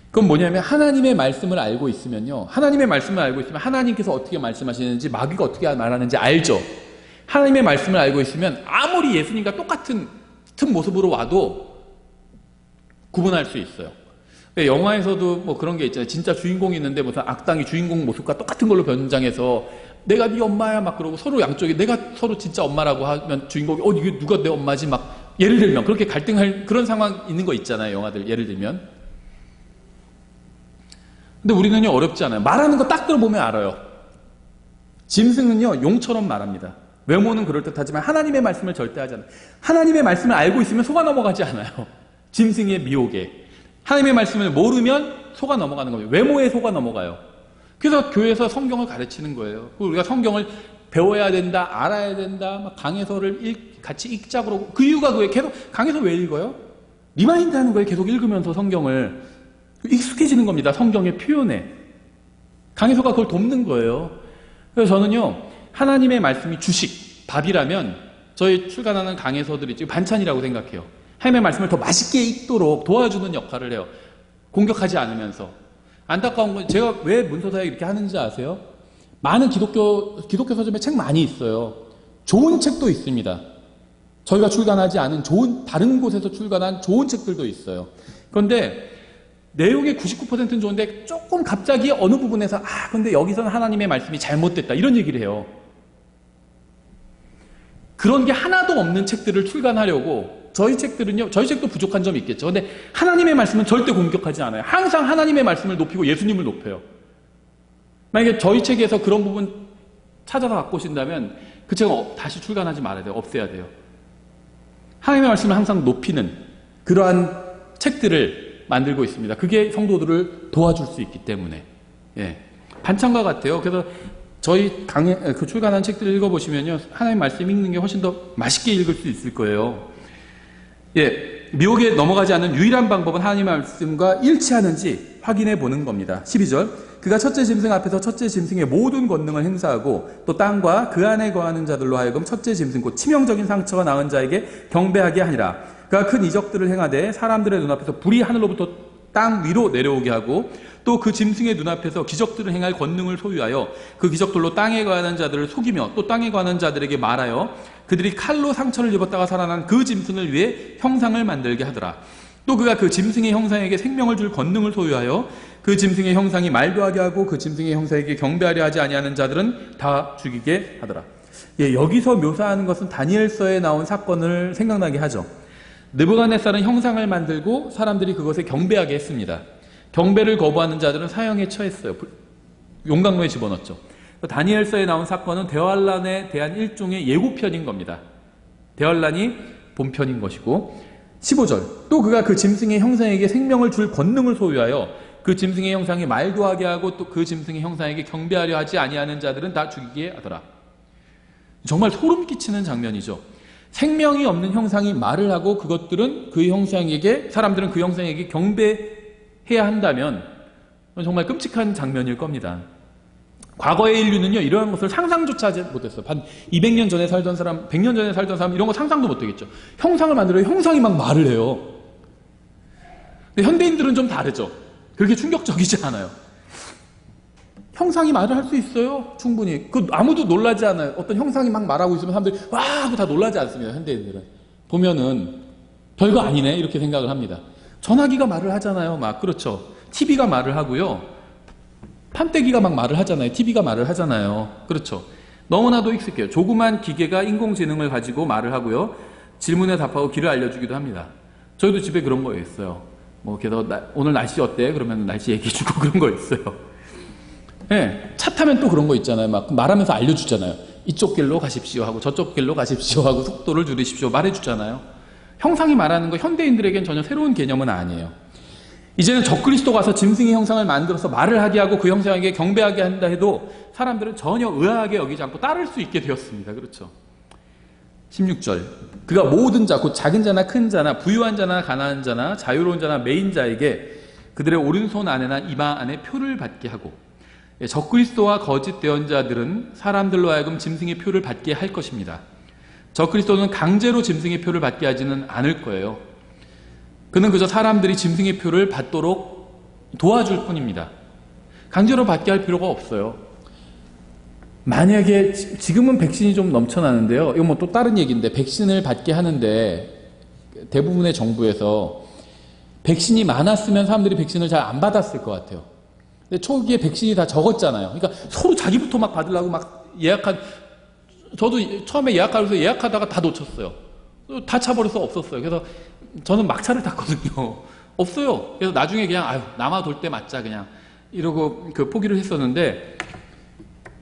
[SPEAKER 1] 그건 뭐냐면 하나님의 말씀을 알고 있으면요. 하나님의 말씀을 알고 있으면 하나님께서 어떻게 말씀하시는지 마귀가 어떻게 말하는지 알죠. 하나님의 말씀을 알고 있으면 아무리 예수님과 똑같은 모습으로 와도 구분할 수 있어요. 영화에서도 그런 게 있잖아요. 진짜 주인공이 있는데 무슨 악당이 주인공 모습과 똑같은 걸로 변장해서 내가 네 엄마야 막 그러고 서로 양쪽에 내가 서로 진짜 엄마라고 하면 주인공이 이게 누가 내 엄마지 막 예를 들면 그렇게 갈등할 그런 상황 있는 거 있잖아요. 영화들 예를 들면. 근데 우리는요 어렵지 않아요. 말하는 거 딱 들어보면 알아요. 짐승은요 용처럼 말합니다. 외모는 그럴듯하지만 하나님의 말씀을 절대 하지 않아요. 하나님의 말씀을 알고 있으면 속아 넘어가지 않아요. 짐승의 미혹에. 하나님의 말씀을 모르면 속아 넘어가는 거예요. 외모에 속아 넘어가요. 그래서 교회에서 성경을 가르치는 거예요. 우리가 성경을 배워야 된다, 알아야 된다, 막 강해서를 같이 읽자 그러고 그 이유가 그거예요. 계속 강해서 왜 읽어요? 리마인드 하는 거예요. 계속 읽으면서 성경을 익숙해지는 겁니다. 성경의 표현에. 강해서가 그걸 돕는 거예요. 그래서 저는요 하나님의 말씀이 주식, 밥이라면 저희 출간하는 강해서들이 지금 반찬이라고 생각해요. 하나님의 말씀을 더 맛있게 읽도록 도와주는 역할을 해요. 공격하지 않으면서. 안타까운 건 제가 왜 문서사역 이렇게 하는지 아세요? 많은 기독교 서점에 책 많이 있어요. 좋은 책도 있습니다. 저희가 출간하지 않은 다른 곳에서 출간한 좋은 책들도 있어요. 그런데 내용의 99%는 좋은데 조금 갑자기 어느 부분에서 근데 여기서는 하나님의 말씀이 잘못됐다 이런 얘기를 해요. 그런 게 하나도 없는 책들을 출간하려고 저희 책도 부족한 점이 있겠죠. 근데 하나님의 말씀은 절대 공격하지 않아요. 항상 하나님의 말씀을 높이고 예수님을 높여요. 만약에 저희 책에서 그런 부분 찾아서 갖고 오신다면 그 책은 다시 출간하지 말아야 돼요. 없애야 돼요. 하나님의 말씀을 항상 높이는 그러한 책들을 만들고 있습니다. 그게 성도들을 도와줄 수 있기 때문에. 예. 반찬과 같아요. 그래서 저희 그 출간한 책들을 읽어보시면요, 하나님 말씀 읽는 게 훨씬 더 맛있게 읽을 수 있을 거예요. 예. 미혹에 넘어가지 않는 유일한 방법은 하나님 말씀과 일치하는지 확인해 보는 겁니다. 12절. 그가 첫째 짐승 앞에서 첫째 짐승의 모든 권능을 행사하고 또 땅과 그 안에 거하는 자들로 하여금 첫째 짐승 곧 치명적인 상처가 나은 자에게 경배하게 하니라. 그가 큰 이적들을 행하되 사람들의 눈앞에서 불이 하늘로부터 땅 위로 내려오게 하고 또 그 짐승의 눈앞에서 기적들을 행할 권능을 소유하여 그 기적들로 땅에 거하는 자들을 속이며 또 땅에 거하는 자들에게 말하여 그들이 칼로 상처를 입었다가 살아난 그 짐승을 위해 형상을 만들게 하더라. 또 그가 그 짐승의 형상에게 생명을 줄 권능을 소유하여 그 짐승의 형상이 말도 하게 하고 그 짐승의 형상에게 경배하려 하지 아니하는 자들은 다 죽이게 하더라. 예, 여기서 묘사하는 것은 다니엘서에 나온 사건을 생각나게 하죠. 느부갓네살은 형상을 만들고 사람들이 그것에 경배하게 했습니다. 경배를 거부하는 자들은 사형에 처했어요. 용광로에 집어넣었죠. 다니엘서에 나온 사건은 대환란에 대한 일종의 예고편인 겁니다. 대환란이 본편인 것이고 15절. 또 그가 그 짐승의 형상에게 생명을 줄 권능을 소유하여 그 짐승의 형상이 말도 하게 하고 또 그 짐승의 형상에게 경배하려 하지 아니하는 자들은 다 죽이게 하더라. 정말 소름 끼치는 장면이죠. 생명이 없는 형상이 말을 하고 그것들은 그 형상에게, 사람들은 그 형상에게 경배해야 한다면 정말 끔찍한 장면일 겁니다. 과거의 인류는요, 이러한 것을 상상조차 하지 못했어요. 한 200년 전에 살던 사람, 100년 전에 살던 사람, 이런 거 상상도 못하겠죠. 형상을 만들어요. 형상이 막 말을 해요. 근데 현대인들은 좀 다르죠. 그렇게 충격적이지 않아요. 형상이 말을 할 수 있어요. 충분히. 아무도 놀라지 않아요. 어떤 형상이 막 말하고 있으면 사람들이 와! 하고 다 놀라지 않습니다. 현대인들은. 보면은 별거 아니네. 이렇게 생각을 합니다. 전화기가 말을 하잖아요. 막. 그렇죠. TV가 말을 하고요. 판때기가 막 말을 하잖아요. TV가 말을 하잖아요. 그렇죠. 너무나도 익숙해요. 조그만 기계가 인공지능을 가지고 말을 하고요. 질문에 답하고 길을 알려주기도 합니다. 저희도 집에 그런 거 있어요. 뭐, 그래서 오늘 날씨 어때? 그러면 날씨 얘기해주고 그런 거 있어요. 네, 차 타면 또 그런 거 있잖아요. 막 말하면서 알려주잖아요. 이쪽 길로 가십시오 하고 저쪽 길로 가십시오 하고 속도를 줄이십시오 말해주잖아요. 형상이 말하는 거 현대인들에겐 전혀 새로운 개념은 아니에요. 이제는 적그리스도 가서 짐승의 형상을 만들어서 말을 하게 하고 그 형상에게 경배하게 한다 해도 사람들은 전혀 의아하게 여기지 않고 따를 수 있게 되었습니다. 그렇죠. 16절. 그가 모든 자, 곧 작은 자나 큰 자나 부유한 자나 가난한 자나 자유로운 자나 매인 자에게 그들의 오른손 안에나 이마 안에 표를 받게 하고 적그리스도와 거짓 대언자들은 사람들로 하여금 짐승의 표를 받게 할 것입니다. 적그리스도는 강제로 짐승의 표를 받게 하지는 않을 거예요. 그는 그저 사람들이 짐승의 표를 받도록 도와줄 뿐입니다. 강제로 받게 할 필요가 없어요. 만약에 지금은 백신이 좀 넘쳐나는데요. 이건 뭐 또 다른 얘기인데 백신을 받게 하는데 대부분의 정부에서 백신이 많았으면 사람들이 백신을 잘 안 받았을 것 같아요. 근데 초기에 백신이 다 적었잖아요. 그러니까 서로 자기부터 막 받으려고 막 저도 처음에 예약하면서 예약하다가 다 놓쳤어요. 다 차버려서 없었어요. 그래서 저는 막차를 탔거든요. 없어요. 그래서 나중에 그냥 남아 돌 때 맞자 그냥 이러고 포기를 했었는데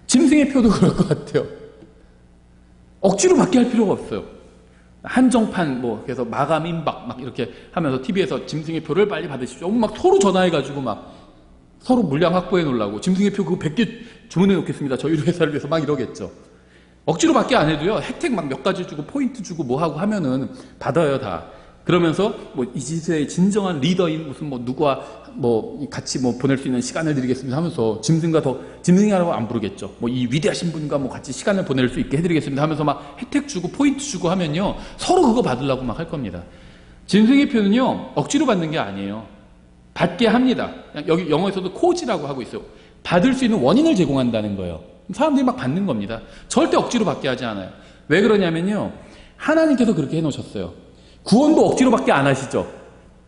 [SPEAKER 1] 짐승의 표도 그럴 것 같아요. 억지로 받게 할 필요가 없어요. 한정판 그래서 마감 임박 막 이렇게 하면서 TV에서 짐승의 표를 빨리 받으십시오. 막 서로 전화해가지고 막 서로 물량 확보해 놓으려고 짐승의 표 그거 100개 주문해 놓겠습니다. 저희 회사를 위해서 막 이러겠죠. 억지로 받게 안 해도요. 혜택 막 몇 가지 주고 포인트 주고 뭐 하고 하면은 받아요 다. 그러면서 이 시대의 진정한 리더인 무슨 누구와 같이 보낼 수 있는 시간을 드리겠습니다 하면서 짐승이라고 안 부르겠죠. 이 위대하신 분과 같이 시간을 보낼 수 있게 해드리겠습니다 하면서 막 혜택 주고 포인트 주고 하면요. 서로 그거 받으려고 막 할 겁니다. 짐승의 표는요. 억지로 받는 게 아니에요. 받게 합니다. 여기 영어에서도 코지라고 하고 있어요. 받을 수 있는 원인을 제공한다는 거예요. 사람들이 막 받는 겁니다. 절대 억지로 받게 하지 않아요. 왜 그러냐면요. 하나님께서 그렇게 해놓으셨어요. 구원도 억지로 받게 안 하시죠.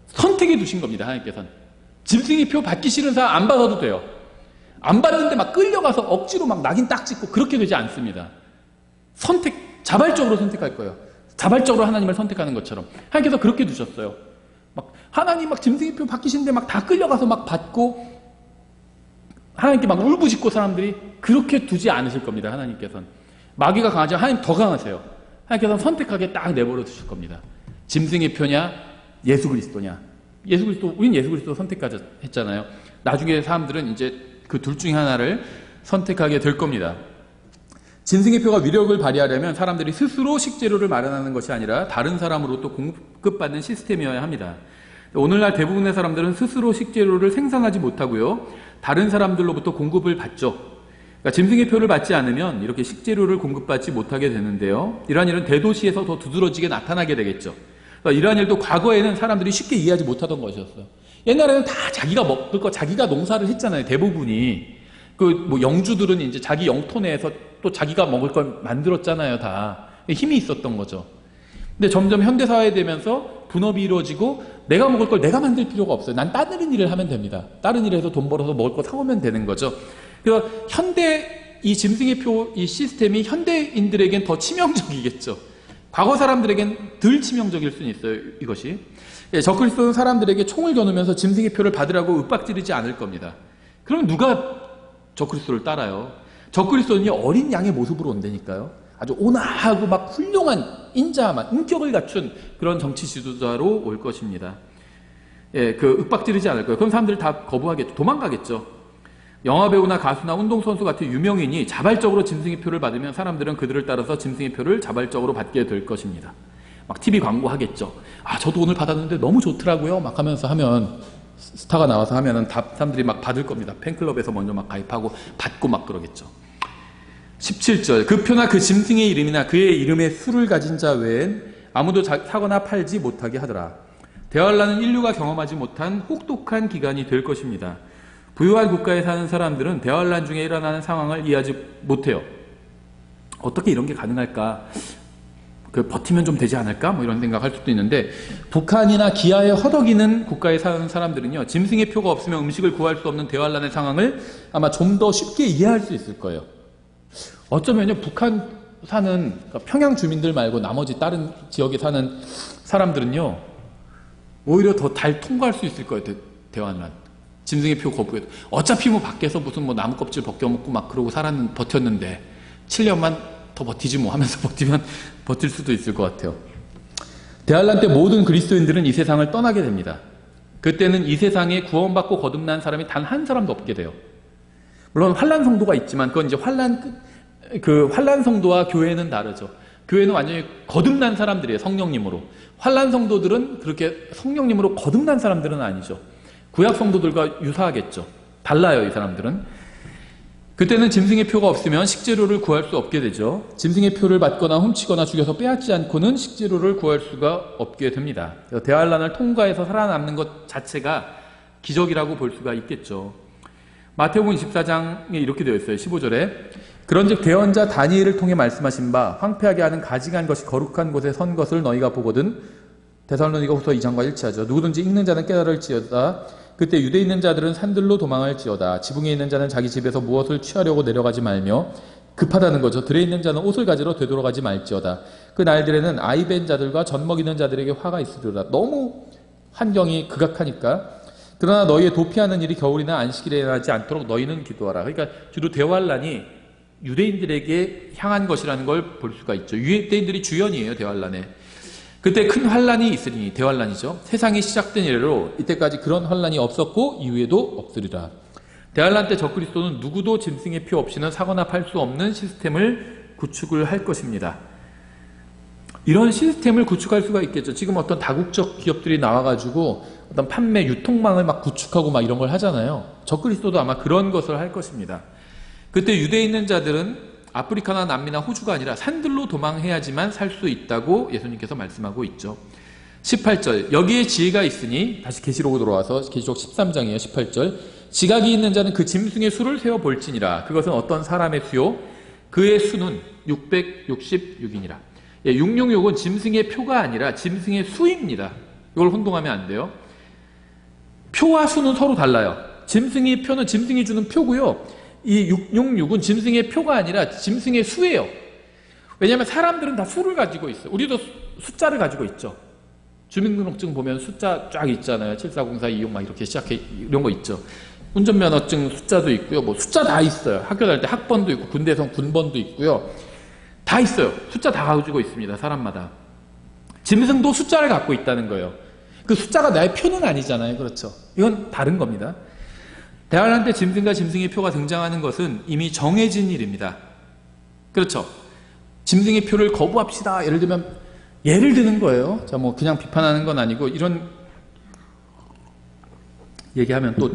[SPEAKER 1] 선택해 두신 겁니다. 하나님께서는. 짐승의 표 받기 싫은 사람 안 받아도 돼요. 안 받는데 막 끌려가서 억지로 막 낙인 딱 찍고 그렇게 되지 않습니다. 자발적으로 선택할 거예요. 자발적으로 하나님을 선택하는 것처럼. 하나님께서 그렇게 두셨어요. 하나님 짐승의 표 받기 싫은데 다 끌려가서 막 받고 하나님께 막 울부짖고 사람들이 그렇게 두지 않으실 겁니다. 하나님께서는. 마귀가 강하지만 하나님 더 강하세요. 하나님께서는 선택하게 딱 내버려 두실 겁니다. 짐승의 표냐 예수 그리스도냐. 우린 예수 그리스도 선택하자 했잖아요. 나중에 사람들은 이제 그 둘 중에 하나를 선택하게 될 겁니다. 짐승의 표가 위력을 발휘하려면 사람들이 스스로 식재료를 마련하는 것이 아니라 다른 사람으로부터 공급받는 시스템이어야 합니다. 오늘날 대부분의 사람들은 스스로 식재료를 생산하지 못하고요, 다른 사람들로부터 공급을 받죠. 그러니까 짐승의 표를 받지 않으면 이렇게 식재료를 공급받지 못하게 되는데요, 이러한 일은 대도시에서 더 두드러지게 나타나게 되겠죠. 그러니까 이러한 일도 과거에는 사람들이 쉽게 이해하지 못하던 것이었어요. 옛날에는 다 자기가 먹을 거 자기가 농사를 했잖아요. 대부분이 뭐 영주들은 이제 자기 영토 내에서 또 자기가 먹을 걸 만들었잖아요. 다 힘이 있었던 거죠. 근데 점점 현대 사회 되면서 분업이 이루어지고 내가 먹을 걸 내가 만들 필요가 없어요. 난 다른 일을 하면 됩니다. 다른 일을 해서 돈 벌어서 먹을 거 사오면 되는 거죠. 그래서 현대 이 짐승의 표 이 시스템이 현대인들에겐 더 치명적이겠죠. 과거 사람들에겐 덜 치명적일 수는 있어요. 이것이. 적그리스도는 사람들에게 총을 겨누면서 짐승의 표를 받으라고 윽박지르지 않을 겁니다. 그럼 누가 적그리스도를 따라요? 적그리스도는요, 어린 양의 모습으로 온다니까요. 아주 온화하고 막 훌륭한 인자만 인격을 갖춘 그런 정치 지도자로 올 것입니다. 윽박지르지 않을 거예요. 그럼 사람들 다 거부하겠죠. 도망가겠죠. 영화배우나 가수나 운동선수 같은 유명인이 자발적으로 짐승의 표를 받으면 사람들은 그들을 따라서 짐승의 표를 자발적으로 받게 될 것입니다. 막 TV 광고하겠죠. 저도 오늘 받았는데 너무 좋더라고요. 막 하면서 하면, 스타가 나와서 하면은 사람들이 막 받을 겁니다. 팬클럽에서 먼저 막 가입하고 받고 막 그러겠죠. 17절, 그 표나 그 짐승의 이름이나 그의 이름의 수를 가진 자 외엔 아무도 사거나 팔지 못하게 하더라. 대환란은 인류가 경험하지 못한 혹독한 기간이 될 것입니다. 부유한 국가에 사는 사람들은 대환란 중에 일어나는 상황을 이해하지 못해요. 어떻게 이런 게 가능할까? 버티면 좀 되지 않을까? 뭐 이런 생각할 수도 있는데, 북한이나 기아에 허덕이는 국가에 사는 사람들은요, 짐승의 표가 없으면 음식을 구할 수 없는 대환란의 상황을 아마 좀 더 쉽게 이해할 수 있을 거예요. 어쩌면요, 북한 사는 그러니까 평양 주민들 말고 나머지 다른 지역에 사는 사람들은요, 오히려 더 잘 통과할 수 있을 거예요. 대환란. 짐승의 표 거부해도. 어차피 뭐 밖에서 무슨 뭐 나무 껍질 벗겨먹고 막 그러고 버텼는데 7년만 더 버티지 뭐 하면서 버틸 수도 있을 것 같아요. 대환란 때 모든 그리스도인들은 이 세상을 떠나게 됩니다. 그때는 이 세상에 구원받고 거듭난 사람이 단 한 사람도 없게 돼요. 물론 환란 성도가 있지만 그건 이제 환란 성도와 교회는 다르죠. 교회는 완전히 거듭난 사람들이에요. 성령님으로. 환란 성도들은 그렇게 성령님으로 거듭난 사람들은 아니죠. 구약 성도들과 유사하겠죠. 달라요, 이 사람들은. 그때는 짐승의 표가 없으면 식재료를 구할 수 없게 되죠. 짐승의 표를 받거나 훔치거나 죽여서 빼앗지 않고는 식재료를 구할 수가 없게 됩니다. 대환란을 통과해서 살아남는 것 자체가 기적이라고 볼 수가 있겠죠. 마태복음 24장에 이렇게 되어 있어요. 15절에 그런즉 대언자 다니엘을 통해 말씀하신 바 황폐하게 하는 가증한 것이 거룩한 곳에 선 것을 너희가 보거든. 데살로니가 후서 2장과 일치하죠. 누구든지 읽는 자는 깨달을지어다. 그때 유대에 있는 자들은 산들로 도망할지어다. 지붕에 있는 자는 자기 집에서 무엇을 취하려고 내려가지 말며, 급하다는 거죠. 들에 있는 자는 옷을 가지러 되돌아가지 말지어다. 그 날들에는 아이 벤 자들과 젖 먹이는 자들에게 화가 있으리라. 너무 환경이 극악하니까. 그러나 너희의 도피하는 일이 겨울이나 안식일에 일어나지 않도록 너희는 기도하라. 그러니까 주로 대환란이 유대인들에게 향한 것이라는 걸 볼 수가 있죠. 유대인들이 주연이에요, 대환란에. 그때 큰 환란이 있으니, 대환란이죠. 세상이 시작된 이래로 이때까지 그런 환란이 없었고 이후에도 없으리라. 대환란 때 적그리스도는 누구도 짐승의 표 없이는 사거나 팔 수 없는 시스템을 구축을 할 것입니다. 이런 시스템을 구축할 수가 있겠죠. 지금 어떤 다국적 기업들이 나와가지고 어떤 판매 유통망을 막 구축하고 막 이런 걸 하잖아요. 적그리스도도 아마 그런 것을 할 것입니다. 그때 유대에 있는 자들은 아프리카나 남미나 호주가 아니라 산들로 도망해야지만 살 수 있다고 예수님께서 말씀하고 있죠. 18절, 여기에 지혜가 있으니, 다시 계시록으로 돌아와서 계시록 13장이에요. 18절, 지각이 있는 자는 그 짐승의 수를 세어볼지니라. 그것은 어떤 사람의 수요? 그의 수는 666이니라. 666은 짐승의 표가 아니라 짐승의 수입니다. 이걸 혼동하면 안 돼요. 표와 수는 서로 달라요. 짐승의 표는 짐승이 주는 표고요. 이 666은 짐승의 표가 아니라 짐승의 수예요. 왜냐하면 사람들은 다 수를 가지고 있어요. 우리도 숫자를 가지고 있죠. 주민등록증 보면 숫자 쫙 있잖아요. 740426 막 이렇게 시작해 이런 거 있죠. 운전면허증 숫자도 있고요. 뭐 숫자 다 있어요. 학교 다닐 때 학번도 있고 군대에서 군번도 있고요. 다 있어요. 숫자 다 가지고 있습니다. 사람마다. 짐승도 숫자를 갖고 있다는 거예요. 그 숫자가 나의 표는 아니잖아요. 그렇죠? 이건 다른 겁니다. 대환란 때 짐승과 짐승의 표가 등장하는 것은 이미 정해진 일입니다. 그렇죠? 짐승의 표를 거부합시다. 예를 들면 예를 드는 거예요. 자, 뭐 그냥 비판하는 건 아니고 이런 얘기하면 또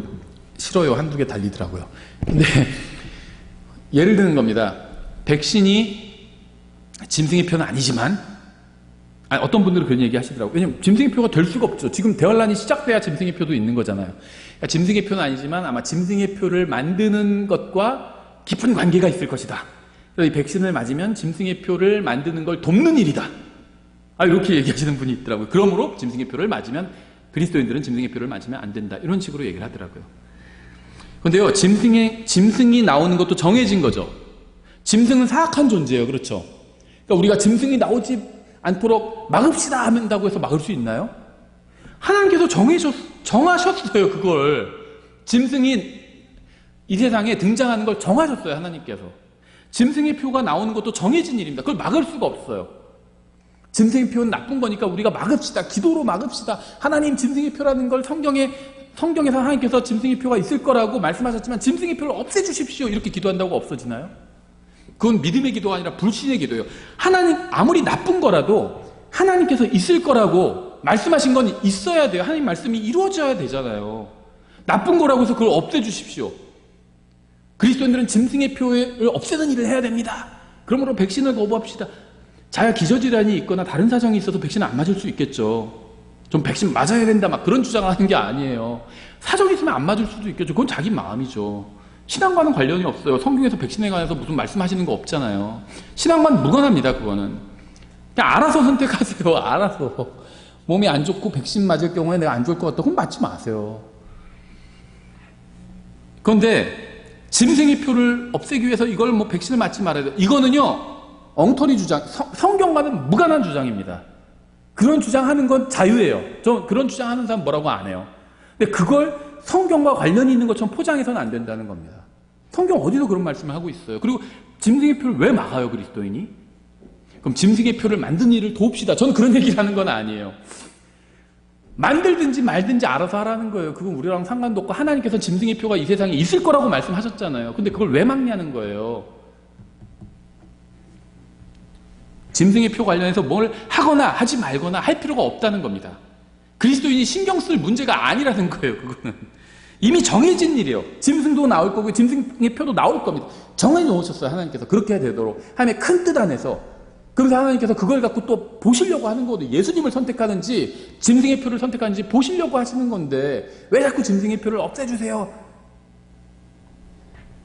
[SPEAKER 1] 싫어요. 한두 개 달리더라고요. 근데 예를 드는 겁니다. 백신이 짐승의 표는 아니지만 어떤 분들은 그런 얘기 하시더라고요. 왜냐면 짐승의 표가 될 수가 없죠. 지금 대환란이 시작돼야 짐승의 표도 있는 거잖아요. 그러니까 짐승의 표는 아니지만 아마 짐승의 표를 만드는 것과 깊은 관계가 있을 것이다. 그래서 이 백신을 맞으면 짐승의 표를 만드는 걸 돕는 일이다. 이렇게 얘기하시는 분이 있더라고요. 그러므로 짐승의 표를 맞으면 그리스도인들은 짐승의 표를 맞으면 안 된다. 이런 식으로 얘기를 하더라고요. 그런데요, 짐승이 나오는 것도 정해진 거죠. 짐승은 사악한 존재예요. 그렇죠? 그러니까 우리가 짐승이 나오지 않도록 막읍시다 한다고 해서 막을 수 있나요? 하나님께서 정하셨어요. 그걸. 짐승이 이 세상에 등장하는 걸 정하셨어요. 하나님께서. 짐승의 표가 나오는 것도 정해진 일입니다. 그걸 막을 수가 없어요. 짐승의 표는 나쁜 거니까 우리가 막읍시다. 기도로 막읍시다. 하나님 짐승의 표라는 걸 성경에서 하나님께서 짐승의 표가 있을 거라고 말씀하셨지만 짐승의 표를 없애주십시오. 이렇게 기도한다고 없어지나요? 그건 믿음의 기도가 아니라 불신의 기도예요. 하나님 아무리 나쁜 거라도 하나님께서 있을 거라고 말씀하신 건 있어야 돼요. 하나님 말씀이 이루어져야 되잖아요. 나쁜 거라고 해서 그걸 없애주십시오. 그리스도인들은 짐승의 표를 없애는 일을 해야 됩니다. 그러므로 백신을 거부합시다. 자야 기저질환이 있거나 다른 사정이 있어서 백신을 안 맞을 수 있겠죠. 좀 백신 맞아야 된다 막 그런 주장을 하는 게 아니에요. 사정이 있으면 안 맞을 수도 있겠죠. 그건 자기 마음이죠. 신앙과는 관련이 없어요. 성경에서 백신에 관해서 무슨 말씀하시는 거 없잖아요. 신앙과는 무관합니다. 그거는 그냥 알아서 선택하세요. 알아서 몸이 안 좋고 백신 맞을 경우에 내가 안 좋을 것 같다 그럼 맞지 마세요. 그런데 짐승의 표를 없애기 위해서 이걸 뭐 백신을 맞지 말아야 돼요. 이거는요 엉터리 주장, 성경과는 무관한 주장입니다. 그런 주장하는 건 자유예요. 저 그런 주장하는 사람 뭐라고 안 해요. 근데 그걸 성경과 관련이 있는 것처럼 포장해서는 안 된다는 겁니다. 성경 어디서 그런 말씀을 하고 있어요. 그리고 짐승의 표를 왜 막아요, 그리스도인이? 그럼 짐승의 표를 만든 일을 돕시다. 저는 그런 얘기를 하는 건 아니에요. 만들든지 말든지 알아서 하라는 거예요. 그건 우리랑 상관도 없고 하나님께서 짐승의 표가 이 세상에 있을 거라고 말씀하셨잖아요. 근데 그걸 왜 막냐는 거예요. 짐승의 표 관련해서 뭘 하거나 하지 말거나 할 필요가 없다는 겁니다. 그리스도인이 신경 쓸 문제가 아니라는 거예요. 그거는 이미 정해진 일이에요. 짐승도 나올 거고 짐승의 표도 나올 겁니다. 정해 놓으셨어요. 하나님께서 그렇게 해야 되도록 하나님의 큰 뜻 안에서. 그래서 하나님께서 그걸 갖고 또 보시려고 하는 거거든요. 예수님을 선택하는지 짐승의 표를 선택하는지 보시려고 하시는 건데 왜 자꾸 짐승의 표를 없애주세요.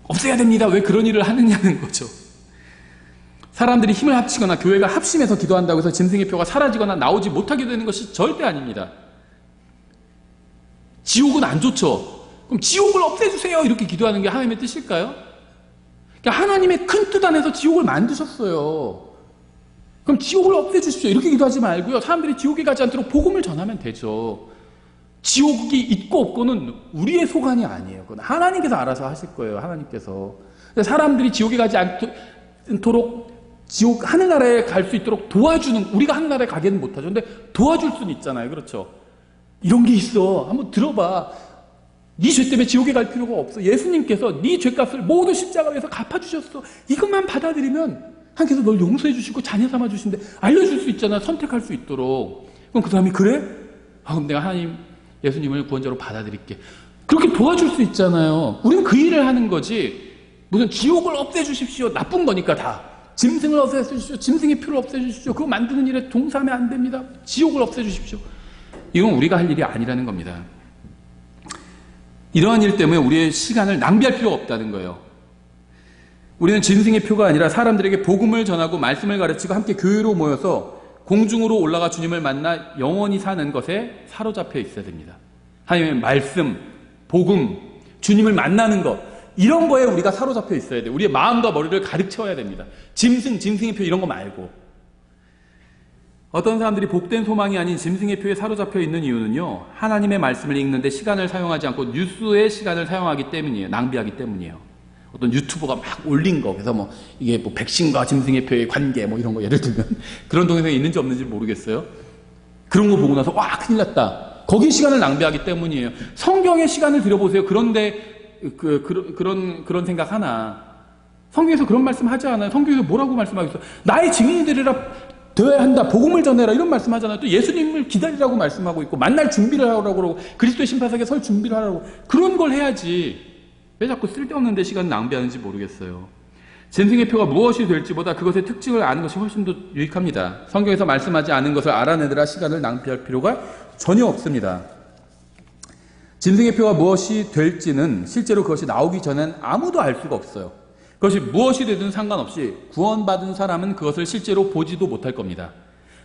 [SPEAKER 1] 없애야 됩니다. 왜 그런 일을 하느냐는 거죠. 사람들이 힘을 합치거나 교회가 합심해서 기도한다고 해서 짐승의 표가 사라지거나 나오지 못하게 되는 것이 절대 아닙니다. 지옥은 안 좋죠. 그럼 지옥을 없애주세요 이렇게 기도하는 게 하나님의 뜻일까요? 그러니까 하나님의 큰 뜻 안에서 지옥을 만드셨어요. 그럼 지옥을 없애주십시오 이렇게 기도하지 말고요. 사람들이 지옥에 가지 않도록 복음을 전하면 되죠. 지옥이 있고 없고는 우리의 소관이 아니에요. 그건 하나님께서 알아서 하실 거예요. 하나님께서. 사람들이 지옥에 가지 않도록 지옥 하늘나라에 갈 수 있도록 도와주는, 우리가 하늘나라에 가기는 못하죠. 근데 도와줄 수는 있잖아요. 그렇죠? 이런 게 있어. 한번 들어봐. 네 죄 때문에 지옥에 갈 필요가 없어. 예수님께서 네 죄값을 모두 십자가에서 갚아주셨어. 이것만 받아들이면 하나님께서 널 용서해 주시고 자녀 삼아 주시는데 알려줄 수 있잖아. 선택할 수 있도록. 그럼 그 사람이 그래? 그럼 내가 하나님 예수님을 구원자로 받아들일게. 그렇게 도와줄 수 있잖아요. 우리는 그 일을 하는 거지. 무슨 지옥을 없애주십시오. 나쁜 거니까 다. 짐승을 없애주십시오. 짐승의 표를 없애주십시오. 그거 만드는 일에 동사하면 안 됩니다. 지옥을 없애주십시오. 이건 우리가 할 일이 아니라는 겁니다. 이러한 일 때문에 우리의 시간을 낭비할 필요가 없다는 거예요. 우리는 짐승의 표가 아니라 사람들에게 복음을 전하고 말씀을 가르치고 함께 교회로 모여서 공중으로 올라가 주님을 만나 영원히 사는 것에 사로잡혀 있어야 됩니다. 하나님의 말씀, 복음, 주님을 만나는 것, 이런 거에 우리가 사로잡혀 있어야 돼요. 우리의 마음과 머리를 가득 채워야 됩니다. 짐승의 표 이런 거 말고. 어떤 사람들이 복된 소망이 아닌 짐승의 표에 사로잡혀 있는 이유는요, 하나님의 말씀을 읽는데 시간을 사용하지 않고 뉴스의 시간을 사용하기 때문이에요. 낭비하기 때문이에요. 어떤 유튜버가 막 올린 거, 그래서 뭐 이게 뭐 백신과 짐승의 표의 관계 뭐 이런 거 예를 들면 그런 동영상이 있는지 없는지 모르겠어요. 그런 거 보고 나서 와 큰일 났다. 거기에 시간을 낭비하기 때문이에요. 성경에 시간을 들여보세요. 그런데 그런 생각 하나. 성경에서 그런 말씀 하지 않아요. 성경에서 뭐라고 말씀하고 있어요? 나의 증인이 되어야 한다. 복음을 전해라. 이런 말씀 하잖아요. 또 예수님을 기다리라고 말씀하고 있고 만날 준비를 하라고 그러고 그리스도의 심판석에 설 준비를 하라고. 그런 걸 해야지. 왜 자꾸 쓸데없는 데 시간 낭비하는지 모르겠어요. 짐승의 표가 무엇이 될지보다 그것의 특징을 아는 것이 훨씬 더 유익합니다. 성경에서 말씀하지 않은 것을 알아내느라 시간을 낭비할 필요가 전혀 없습니다. 짐승의 표가 무엇이 될지는 실제로 그것이 나오기 전엔 아무도 알 수가 없어요. 그것이 무엇이 되든 상관없이 구원받은 사람은 그것을 실제로 보지도 못할 겁니다.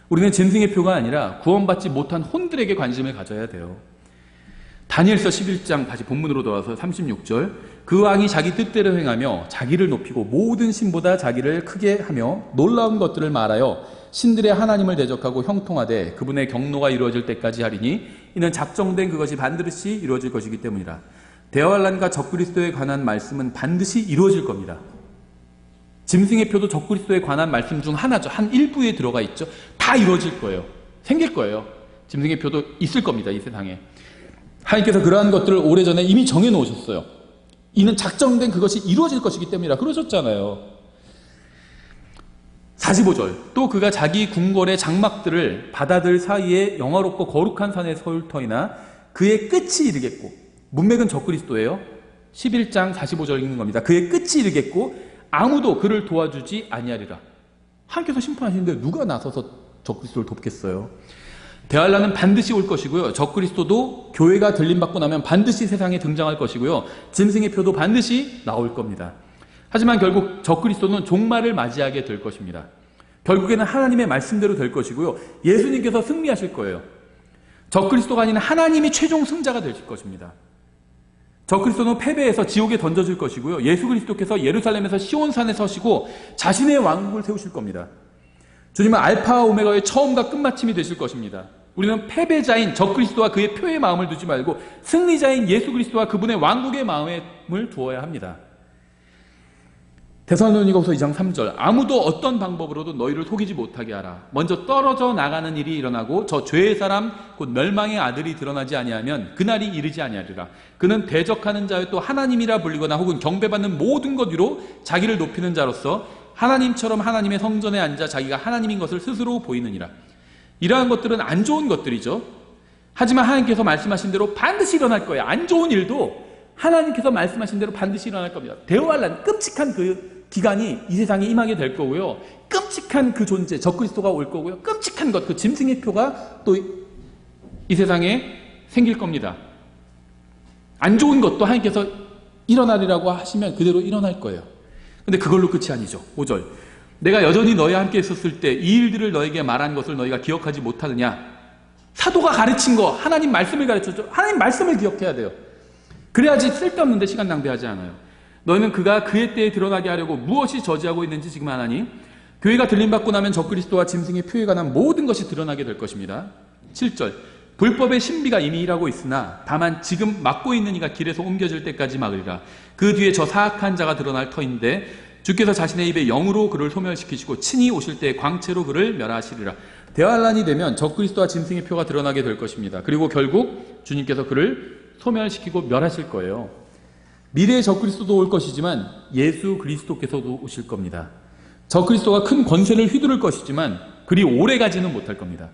[SPEAKER 1] 우리는 짐승의 표가 아니라 구원받지 못한 혼들에게 관심을 가져야 돼요. 다니엘서 11장 다시 본문으로 돌아와서 36절 그 왕이 자기 뜻대로 행하며 자기를 높이고 모든 신보다 자기를 크게 하며 놀라운 것들을 말하여 신들의 하나님을 대적하고 형통하되 그분의 경노가 이루어질 때까지 하리니 이는 작정된 그것이 반드시 이루어질 것이기 때문이라. 대환란과 적그리스도에 관한 말씀은 반드시 이루어질 겁니다. 짐승의 표도 적그리스도에 관한 말씀 중 하나죠. 한 일부에 들어가 있죠. 다 이루어질 거예요. 생길 거예요. 짐승의 표도 있을 겁니다. 이 세상에. 하나님께서 그러한 것들을 오래전에 이미 정해놓으셨어요. 이는 작정된 그것이 이루어질 것이기 때문이라 그러셨잖아요. 45절 또 그가 자기 궁궐의 장막들을 바다들 사이에 영화롭고 거룩한 산의 서울터이나 그의 끝이 이르겠고 문맥은 적그리스도예요. 11장 45절 읽는 겁니다. 그의 끝이 이르겠고 아무도 그를 도와주지 아니하리라. 하나님께서 심판하시는데 누가 나서서 적그리스도를 돕겠어요. 대환란은 반드시 올 것이고요. 적그리스도도 교회가 들림받고 나면 반드시 세상에 등장할 것이고요. 짐승의 표도 반드시 나올 겁니다. 하지만 결국 적그리스도는 종말을 맞이하게 될 것입니다. 결국에는 하나님의 말씀대로 될 것이고요. 예수님께서 승리하실 거예요. 적그리스도가 아닌 하나님이 최종 승자가 되실 것입니다. 적그리스도는 패배해서 지옥에 던져질 것이고요. 예수 그리스도께서 예루살렘에서 시온산에 서시고 자신의 왕국을 세우실 겁니다. 주님은 알파와 오메가의 처음과 끝마침이 되실 것입니다. 우리는 패배자인 적그리스도와 그의 표에 마음을 두지 말고 승리자인 예수 그리스도와 그분의 왕국의 마음을 두어야 합니다. 데살로니가후서 2장 3절 아무도 어떤 방법으로도 너희를 속이지 못하게 하라. 먼저 떨어져 나가는 일이 일어나고 저 죄의 사람 곧 멸망의 아들이 드러나지 아니하면 그날이 이르지 아니하리라. 그는 대적하는 자여 또 하나님이라 불리거나 혹은 경배받는 모든 것 위로 자기를 높이는 자로서 하나님처럼 하나님의 성전에 앉아 자기가 하나님인 것을 스스로 보이느니라. 이러한 것들은 안 좋은 것들이죠. 하지만 하나님께서 말씀하신 대로 반드시 일어날 거예요. 안 좋은 일도 하나님께서 말씀하신 대로 반드시 일어날 겁니다. 대환란 끔찍한 그 기간이 이 세상에 임하게 될 거고요. 끔찍한 그 존재 적그리스도가 올 거고요. 끔찍한 것 그 짐승의 표가 또 이 세상에 생길 겁니다. 안 좋은 것도 하나님께서 일어나리라고 하시면 그대로 일어날 거예요. 근데 그걸로 끝이 아니죠. 5절 내가 여전히 너희와 함께 있었을 때 이 일들을 너에게 말한 것을 너희가 기억하지 못하느냐. 사도가 가르친 거 하나님 말씀을 가르쳤죠. 하나님 말씀을 기억해야 돼요. 그래야지 쓸데없는데 시간 낭비하지 않아요. 너희는 그가 그의 때에 드러나게 하려고 무엇이 저지하고 있는지 지금 아나니 교회가 들림받고 나면 적그리스도와 짐승의 표에 관한 모든 것이 드러나게 될 것입니다. 7절 불법의 신비가 이미 일하고 있으나 다만 지금 막고 있는 이가 길에서 옮겨질 때까지 막으리라. 그 뒤에 저 사악한 자가 드러날 터인데 주께서 자신의 입에 영으로 그를 소멸시키시고 친히 오실 때 광채로 그를 멸하시리라. 대환란이 되면 적그리스도와 짐승의 표가 드러나게 될 것입니다. 그리고 결국 주님께서 그를 소멸시키고 멸하실 거예요. 미래의 적그리스도도 올 것이지만 예수 그리스도께서도 오실 겁니다. 적그리스도가 큰 권세를 휘두를 것이지만 그리 오래 가지는 못할 겁니다.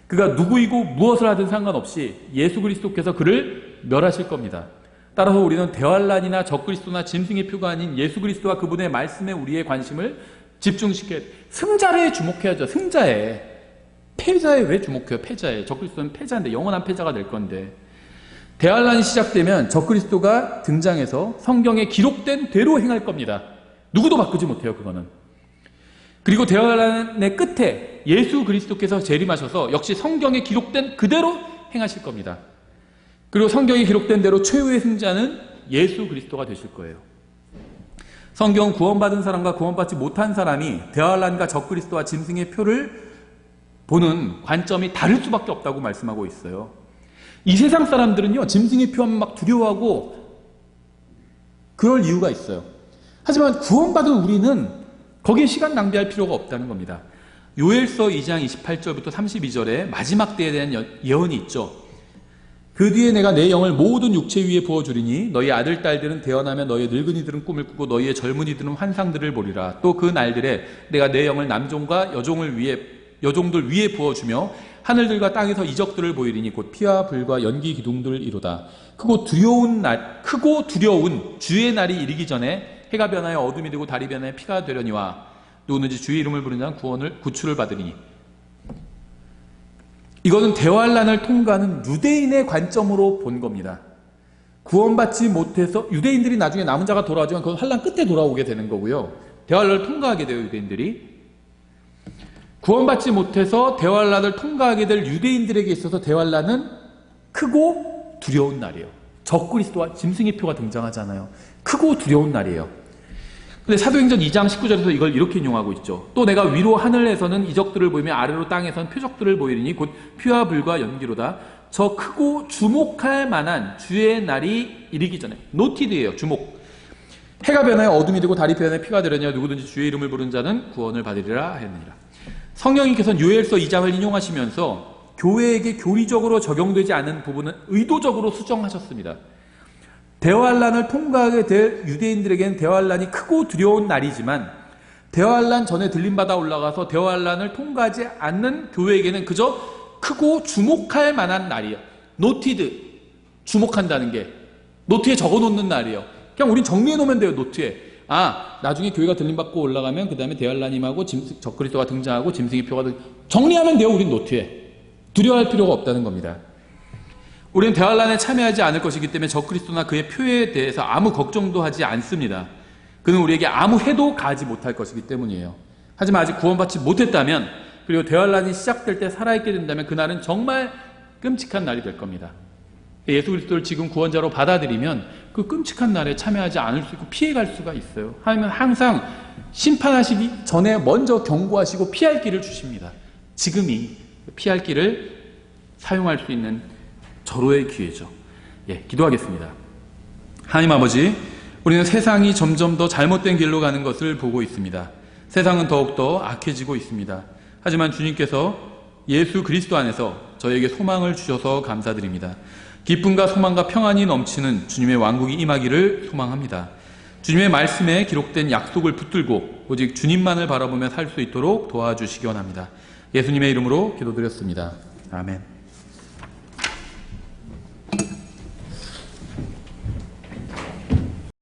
[SPEAKER 1] 그가 누구이고 무엇을 하든 상관없이 예수 그리스도께서 그를 멸하실 겁니다. 따라서 우리는 대환란이나 적그리스도나 짐승의 표가 아닌 예수 그리스도와 그분의 말씀에 우리의 관심을 집중시켜야 돼요. 승자에 주목해야죠. 승자에. 패자에 왜 주목해요? 패자에. 적그리스도는 패자인데 영원한 패자가 될 건데. 대환란이 시작되면 적그리스도가 등장해서 성경에 기록된 대로 행할 겁니다. 누구도 바꾸지 못해요. 그거는. 그리고 대환란의 끝에 예수 그리스도께서 재림하셔서 역시 성경에 기록된 그대로 행하실 겁니다. 그리고 성경에 기록된 대로 최후의 승자는 예수 그리스도가 되실 거예요. 성경은 구원받은 사람과 구원받지 못한 사람이 대환란과 적그리스도와 짐승의 표를 보는 관점이 다를 수밖에 없다고 말씀하고 있어요. 이 세상 사람들은요, 짐승의 표하면 막 두려워하고 그럴 이유가 있어요. 하지만 구원받은 우리는 거기에 시간 낭비할 필요가 없다는 겁니다. 요엘서 2장 28절부터 32절에 마지막 때에 대한 예언이 있죠. 그 뒤에 내가 내 영을 모든 육체 위에 부어주리니 너희 아들 딸들은 대언하며 너희 늙은이들은 꿈을 꾸고 너희의 젊은이들은 환상들을 보리라. 또 그 날들에 내가 내 영을 남종과 여종들 위에 부어주며 하늘들과 땅에서 이적들을 보이리니 곧 피와 불과 연기 기둥들이로다. 크고 두려운 주의 날이 이르기 전에 해가 변하여 어둠이 되고 달이 변하여 피가 되려니와 누구든지 주의 이름을 부르는 자는 구출을 받으리니. 이것은 대환란을 통과하는 유대인의 관점으로 본 겁니다. 구원받지 못해서 유대인들이 나중에 남은 자가 돌아오지만 그건 환란 끝에 돌아오게 되는 거고요. 대환란을 통과하게 돼요. 유대인들이 구원받지 못해서 대환란을 통과하게 될 유대인들에게 있어서 대환란은 크고 두려운 날이에요. 적그리스도와 짐승의 표가 등장하잖아요. 크고 두려운 날이에요. 근데 사도행전 2장 19절에서 이걸 이렇게 인용하고 있죠. 또 내가 위로 하늘에서는 이적들을 보이며 아래로 땅에서는 표적들을 보이리니 곧 피와 불과 연기로다. 저 크고 주목할 만한 주의 날이 이르기 전에. 노티드예요. 주목. 해가 변하여 어둠이 되고 달이 변하여 피가 되려냐 누구든지 주의 이름을 부른 자는 구원을 받으리라 했느니라. 성령님께서는 요엘서 2장을 인용하시면서 교회에게 교리적으로 적용되지 않은 부분은 의도적으로 수정하셨습니다. 대환란을 통과하게 될 유대인들에게는 대환란이 크고 두려운 날이지만 대환란 전에 들림받아 올라가서 대환란을 통과하지 않는 교회에게는 그저 크고 주목할 만한 날이에요. 노티드, 주목한다는 게 노트에 적어놓는 날이에요. 그냥 우린 정리해놓으면 돼요. 노트에. 나중에 교회가 들림받고 올라가면 그 다음에 대환란이 임하고 적그리스도가 등장하고 짐승의 표가 정리하면 돼요. 우린 노트에. 두려워할 필요가 없다는 겁니다. 우리는 대환란에 참여하지 않을 것이기 때문에 적그리스도나 그의 표에 대해서 아무 걱정도 하지 않습니다. 그는 우리에게 아무 해도 가하지 못할 것이기 때문이에요. 하지만 아직 구원받지 못했다면 그리고 대환란이 시작될 때 살아있게 된다면 그날은 정말 끔찍한 날이 될 겁니다. 예수 그리스도를 지금 구원자로 받아들이면 그 끔찍한 날에 참여하지 않을 수 있고 피해갈 수가 있어요. 하나님은 항상 심판하시기 전에 먼저 경고하시고 피할 길을 주십니다. 지금이 피할 길을 사용할 수 있는 절호의 기회죠. 기도하겠습니다. 하나님 아버지, 우리는 세상이 점점 더 잘못된 길로 가는 것을 보고 있습니다. 세상은 더욱더 악해지고 있습니다. 하지만 주님께서 예수 그리스도 안에서 저에게 소망을 주셔서 감사드립니다. 기쁨과 소망과 평안이 넘치는 주님의 왕국이 임하기를 소망합니다. 주님의 말씀에 기록된 약속을 붙들고 오직 주님만을 바라보며 살 수 있도록 도와주시기 원합니다. 예수님의 이름으로 기도드렸습니다. 아멘.